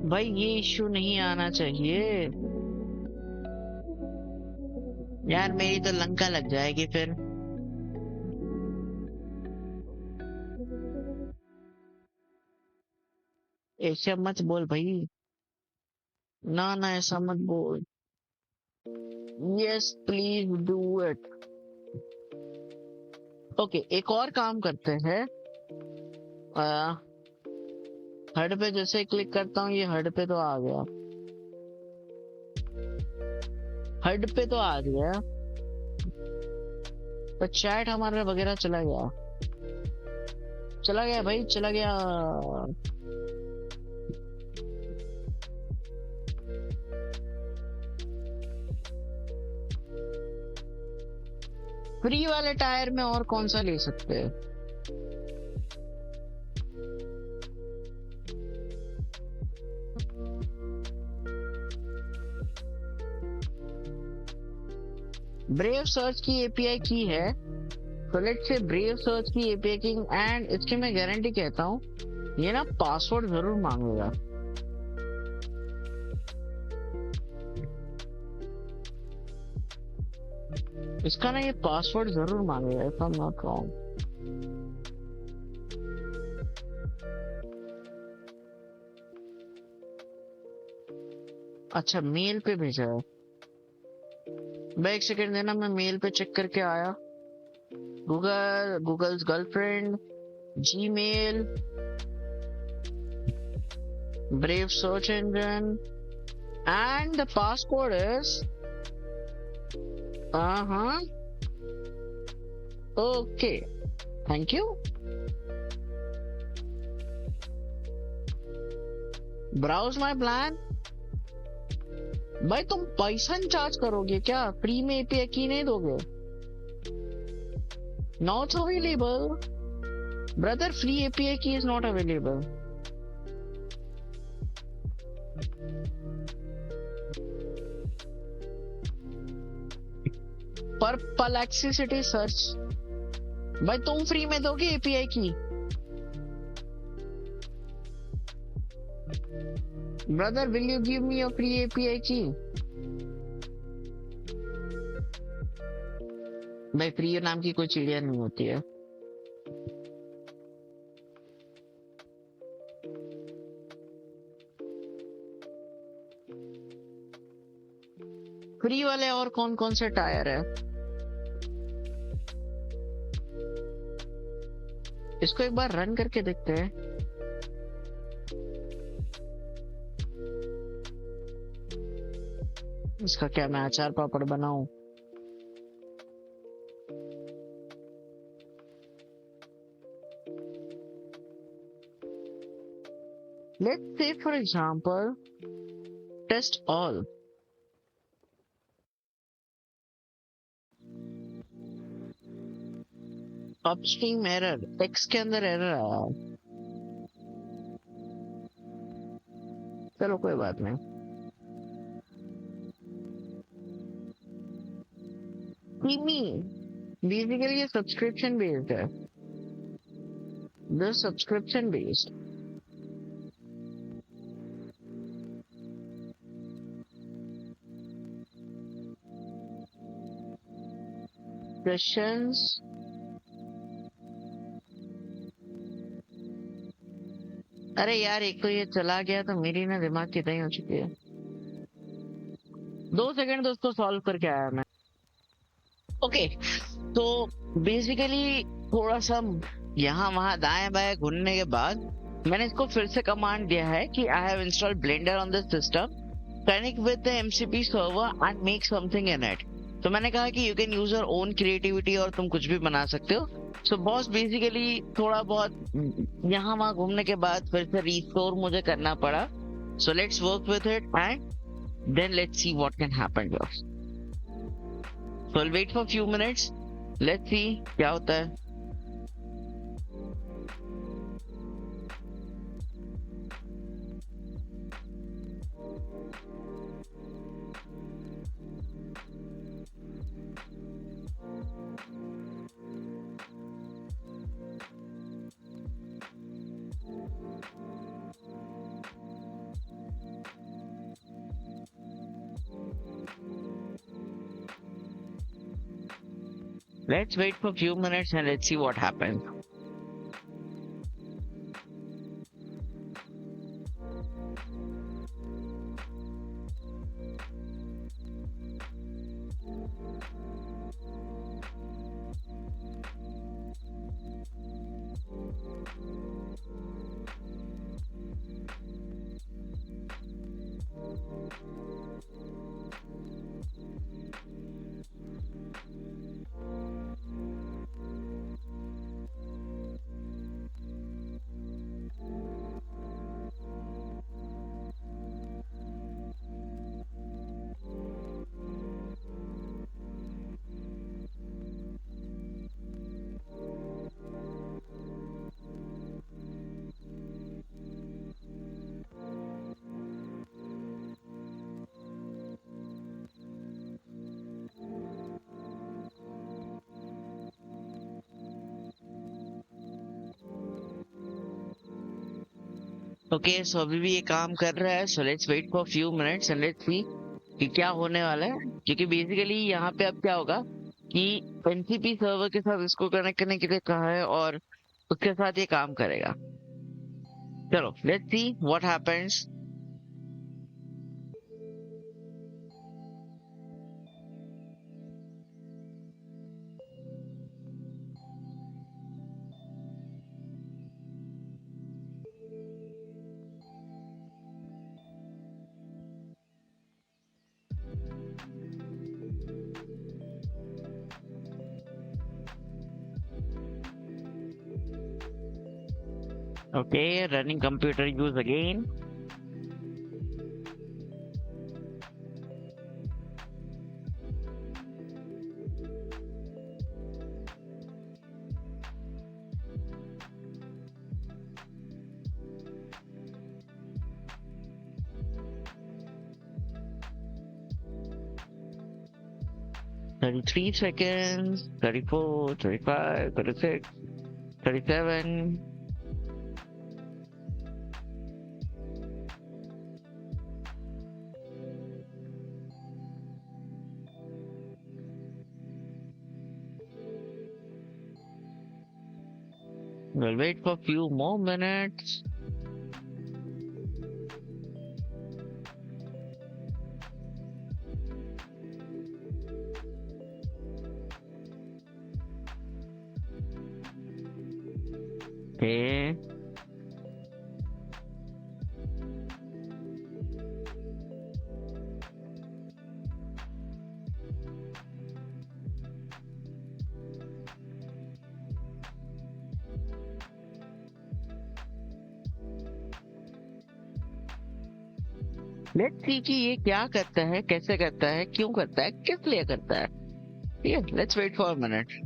भाई ये इश्यू नहीं आना चाहिए यार, मेरी तो लंका लग जाएगी फिर। ऐसे मत बोल भाई, ना ना ऐसा मत बोल। Yes please do it. Okay, एक और काम करते हैं। हड पे जैसे क्लिक करता हूँ, ये हड पे तो आ गया, हड पे तो आ गया, पर चैट हमारा वगैरह चला गया, चला गया भाई, चला गया। फ्री वाले टायर में और कौन सा ले सकते हैं? ब्रेव सर्च की एपीआई की है, तो लेट्स से ब्रेव सर्च की एपीआई की। एंड इसकी मैं गारंटी कहता हूँ, ये ना पासवर्ड जरूर मांगेगा। इसका ना ये पासवर्ड जरूर मांगेगा, if I am not wrong. अच्छा मेल पे भेजा है, मैं एक सेकंड देना, मैं मेल पे चेक करके आया। Google's girlfriend, Gmail, Brave search engine, and the password is okay, thank you. Browse my plan, भाई तुम पैसा चार्ज करोगे क्या? फ्री में एपीआई की नहीं दोगे? Not available brother, free API की इज नॉट अवेलेबल. पर परप्लेक्सिटी सर्च. भाई तुम फ्री में दोगे एपीआई की? Brother will you give me your free API की? भाई फ्री नाम की कोई चिड़िया नहीं होती है. फ्री वाले और कौन कौन से टायर है? इसको एक बार रन करके देखते हैं. इसका क्या मैं अचार पापड़ बनाऊं? Let's say for example, test all. Upstream error, text के अंदर एरर आया. चलो कोई बात नहीं. Creamy, बेसिकली ये सब्सक्रिप्शन बेस्ड है. This subscription based. Questions. अरे यार एक तो ये चला गया तो मेरी ना दिमाग की दही हो चुकी है. 2 सेकंड दोस्तों सॉल्व करके आया मैं. ओके तो बेसिकली थोड़ा सा यहाँ वहां दाएं बाएं घूमने के बाद मैंने इसको फिर से कमांड दिया है कि I have installed blender on this system, connect with the MCP server and make something in it. तो मैंने कहा कि you can use your own creativity और तुम कुछ भी बना सकते हो. सो बॉस बेसिकली थोड़ा बहुत यहाँ वहां घूमने के बाद फिर से रिस्टोर मुझे करना पड़ा. So let's work with it and then let's see what can happen boss. So I'll wait for a few minutes. Let's see क्या होता है. Let's wait for a few minutes and let's see what happens. Okay so अभी भी ये काम कर रहा है. So let's wait for few minutes and let's see कि क्या होने वाला है. क्योंकि बेसिकली यहाँ पे अब क्या होगा कि एनसीपी सर्वर के साथ इसको कनेक्ट करने के लिए कहा है और उसके साथ ये काम करेगा. चलो let's see what happens. Okay, running computer use again. 33 seconds, 34, 35, 36, 37. We'll wait for a few more minutes. Okay. Let's see कि ये क्या करता है, कैसे करता है, क्यों करता है, किस लिए करता है। ठीक है, let's wait for a minute.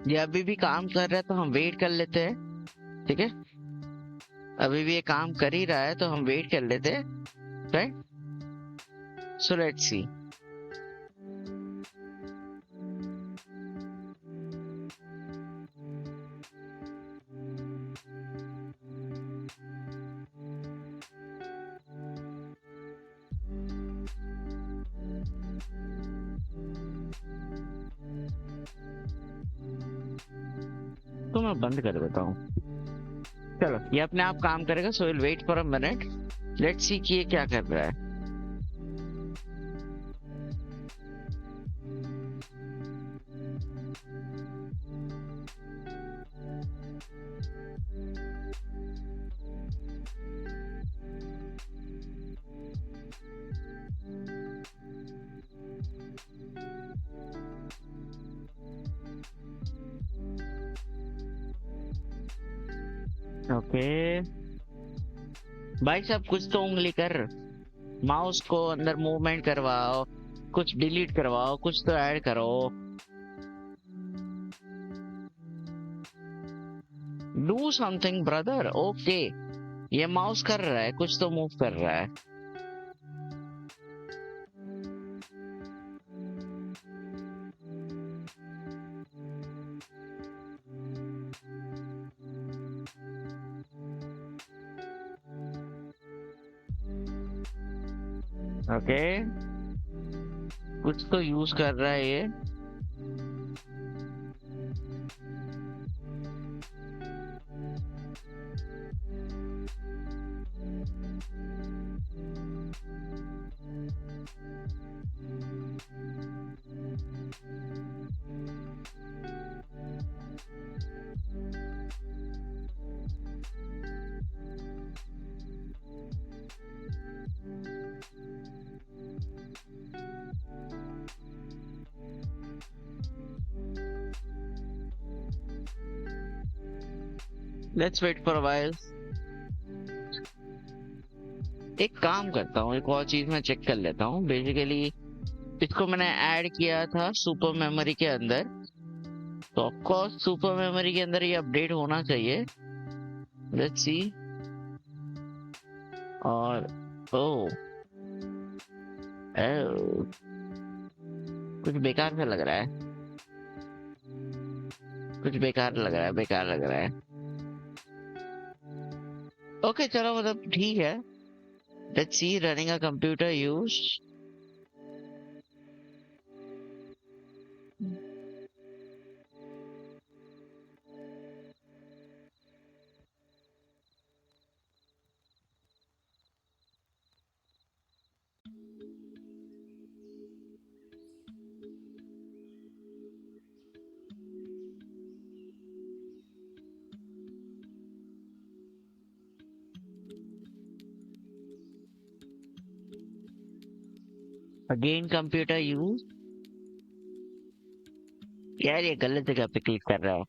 ये अभी भी काम कर रहा है तो हम वेट कर लेते हैं। ठीक है, अभी भी ये काम कर ही रहा है तो हम वेट कर लेते हैं। Right, so let's see. तो मैं बंद कर देता हूँ। चलो, ये अपने आप काम करेगा। So will wait for a minute, let's see कि ये क्या कर रहा है। ओके भाई साहब, कुछ तो उंगली कर, माउस को अंदर मूवमेंट करवाओ, कुछ डिलीट करवाओ, कुछ तो ऐड करो। Do something brother. ओके, ये माउस कर रहा है, कुछ तो मूव कर रहा है। ओके, कुछ तो यूज कर रहा है ये। Let's wait for a while. एक काम करता हूँ, एक और चीज मैं चेक कर लेता हूँ। बेसिकली इसको मैंने ऐड किया था सुपर मेमोरी के अंदर, तो ऑफकोर्स सुपर मेमोरी के अंदर ये अपडेट होना चाहिए। Let's see. और ओ कुछ बेकार सा लग रहा है, कुछ बेकार लग रहा है, बेकार लग रहा है। ओके चलो मतलब ठीक है. Let's see running a computer use. Again computer use. यार ये गलत जगह पे क्लिक कर रहा है.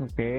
Okay.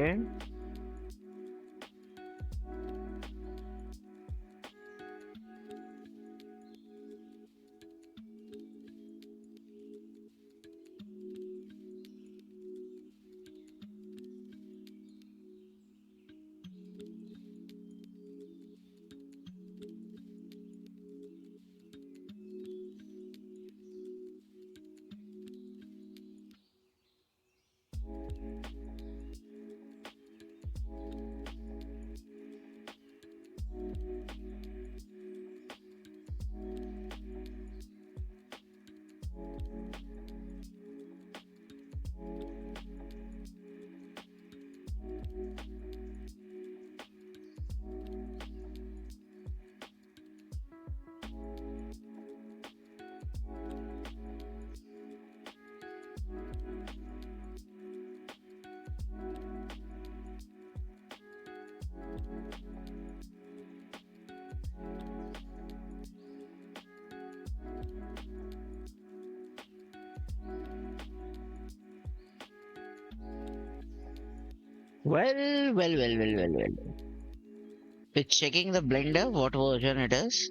Well. It's checking the blender, what version it is.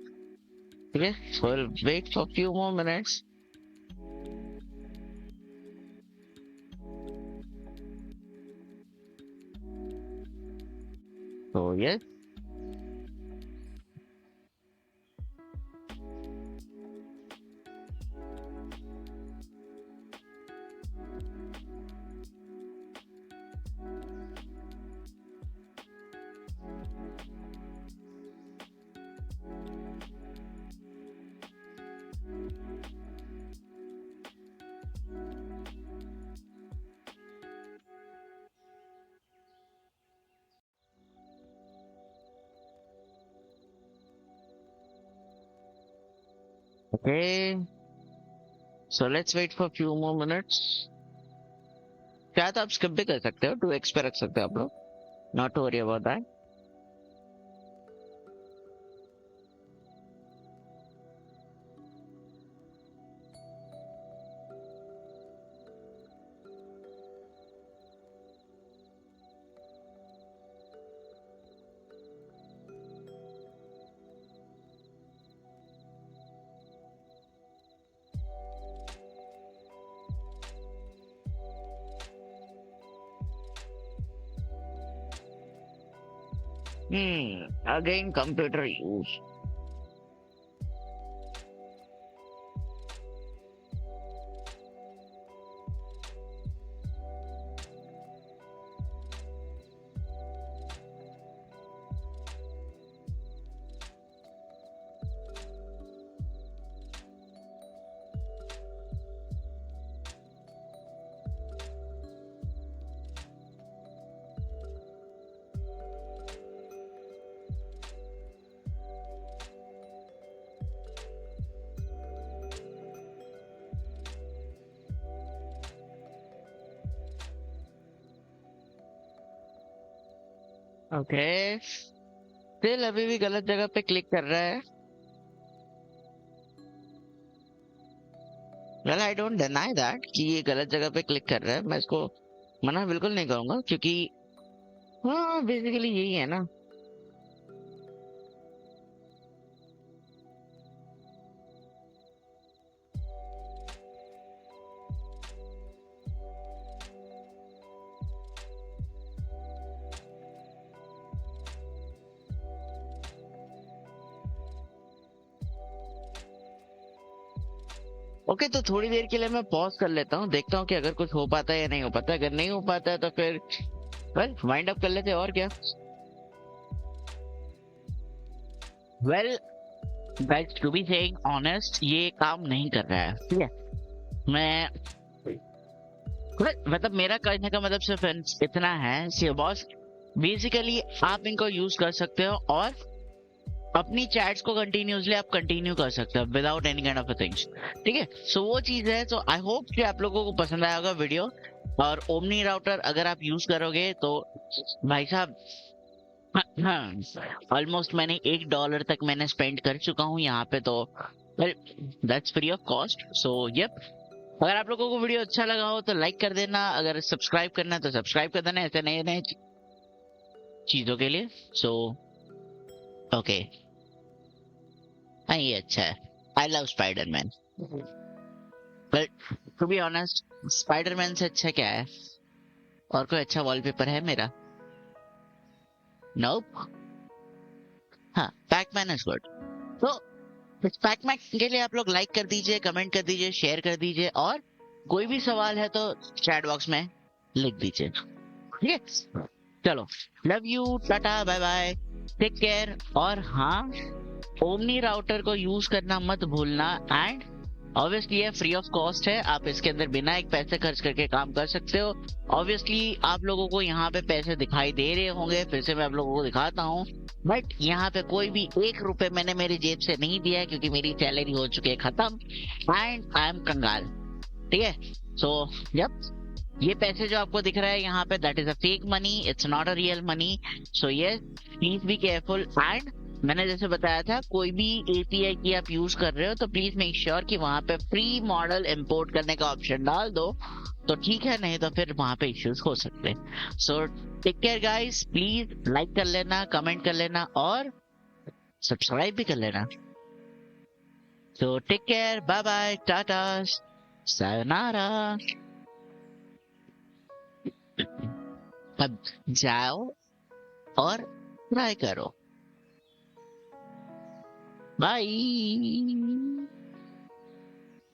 Okay, so we'll wait for a few more minutes. So yes. Okay, so let's wait for a few more minutes. क्या तो आप skip भी कर सकते हो, 2x पे रख सकते हो आप लोग. Not to worry about that. Again computer use. Okay, still अभी भी गलत जगह पे क्लिक कर रहा है. Well I don't deny that कि ये गलत जगह पे क्लिक कर रहा है, मैं इसको मना बिल्कुल नहीं करूंगा, क्योंकि हाँ बेसिकली यही है ना। ओके, तो थोड़ी देर के लिए मैं पॉज कर लेता हूँ, देखता हूँ कि अगर कुछ हो पाता है या नहीं हो पाता है। अगर नहीं हो पाता है तो फिर वेल वाइंड अप कर लेते हैं, और क्या। Well guys, to be saying honest, ये काम नहीं कर रहा है, ठीक है। मैं मतलब मेरा कहने का मतलब सिर्फ इतना है, सी बॉस, बेसिकली आप इनको यूज कर सकते हो और अपनी चैट्स को कंटिन्यूसली आप कंटिन्यू कर सकते हो without any kind of things, ठीक है। सो वो चीज है। सो आई होप कि आप लोगों को पसंद आया होगा वीडियो। और ओमनी राउटर अगर आप यूज करोगे तो भाई साहब, ऑलमोस्ट मैंने $1 तक मैंने स्पेंड कर चुका हूँ यहाँ पे, तो that's free of cost. So yep, अगर आप लोगों को वीडियो अच्छा लगा हो तो लाइक कर देना, अगर सब्सक्राइब करना है तो सब्सक्राइब कर देना ऐसे नए नए चीजों के लिए। सो ओके, हाँ ये अच्छा है। I love Spiderman, but to be honest Spiderman से अच्छा क्या है? और कोई अच्छा वॉलपेपर है मेरा? नोप। हाँ, पैकमैन इज गुड। तो इस पैकमैन के लिए आप लोग लाइक कर दीजिए, कमेंट कर दीजिए, शेयर कर दीजिए, और कोई भी सवाल है तो चैट बॉक्स में लिख दीजिए, ठीक है। चलो, love you, tata, bye bye, take care. और हाँ, ओमनी राउटर को यूज करना मत भूलना। एंड ऑब्वियसली ये फ्री ऑफ कॉस्ट है, आप इसके अंदर बिना एक पैसे खर्च करके काम कर सकते हो। ऑब्वियसली आप लोगों को यहाँ पे पैसे दिखाई दे रहे होंगे, फिर से मैं आप लोगों को दिखाता हूँ, बट यहाँ पे कोई भी ₹1 मैंने मेरी जेब से नहीं दिया है, क्योंकि मेरी सैलरी हो चुकी है खत्म, एंड आई एम कंगाल, ठीक है। सो यप, ये पैसे जो आपको दिख रहा है यहाँ पे, that is a fake money, it's not a real money. So yes, please be careful. And मैंने जैसे बताया था, कोई भी एपीआई की आप यूज कर रहे हो तो प्लीज मेक श्योर कि वहां पे फ्री मॉडल इंपोर्ट करने का ऑप्शन डाल दो, तो ठीक है, नहीं तो फिर वहां पे इश्यूज हो सकते हैं। So take care guys, please like कर लेना, कमेंट कर लेना, और सब्सक्राइब भी कर लेना। So take care, bye bye, tata, sayonara. अब जाओ और ट्राई करो। बाय।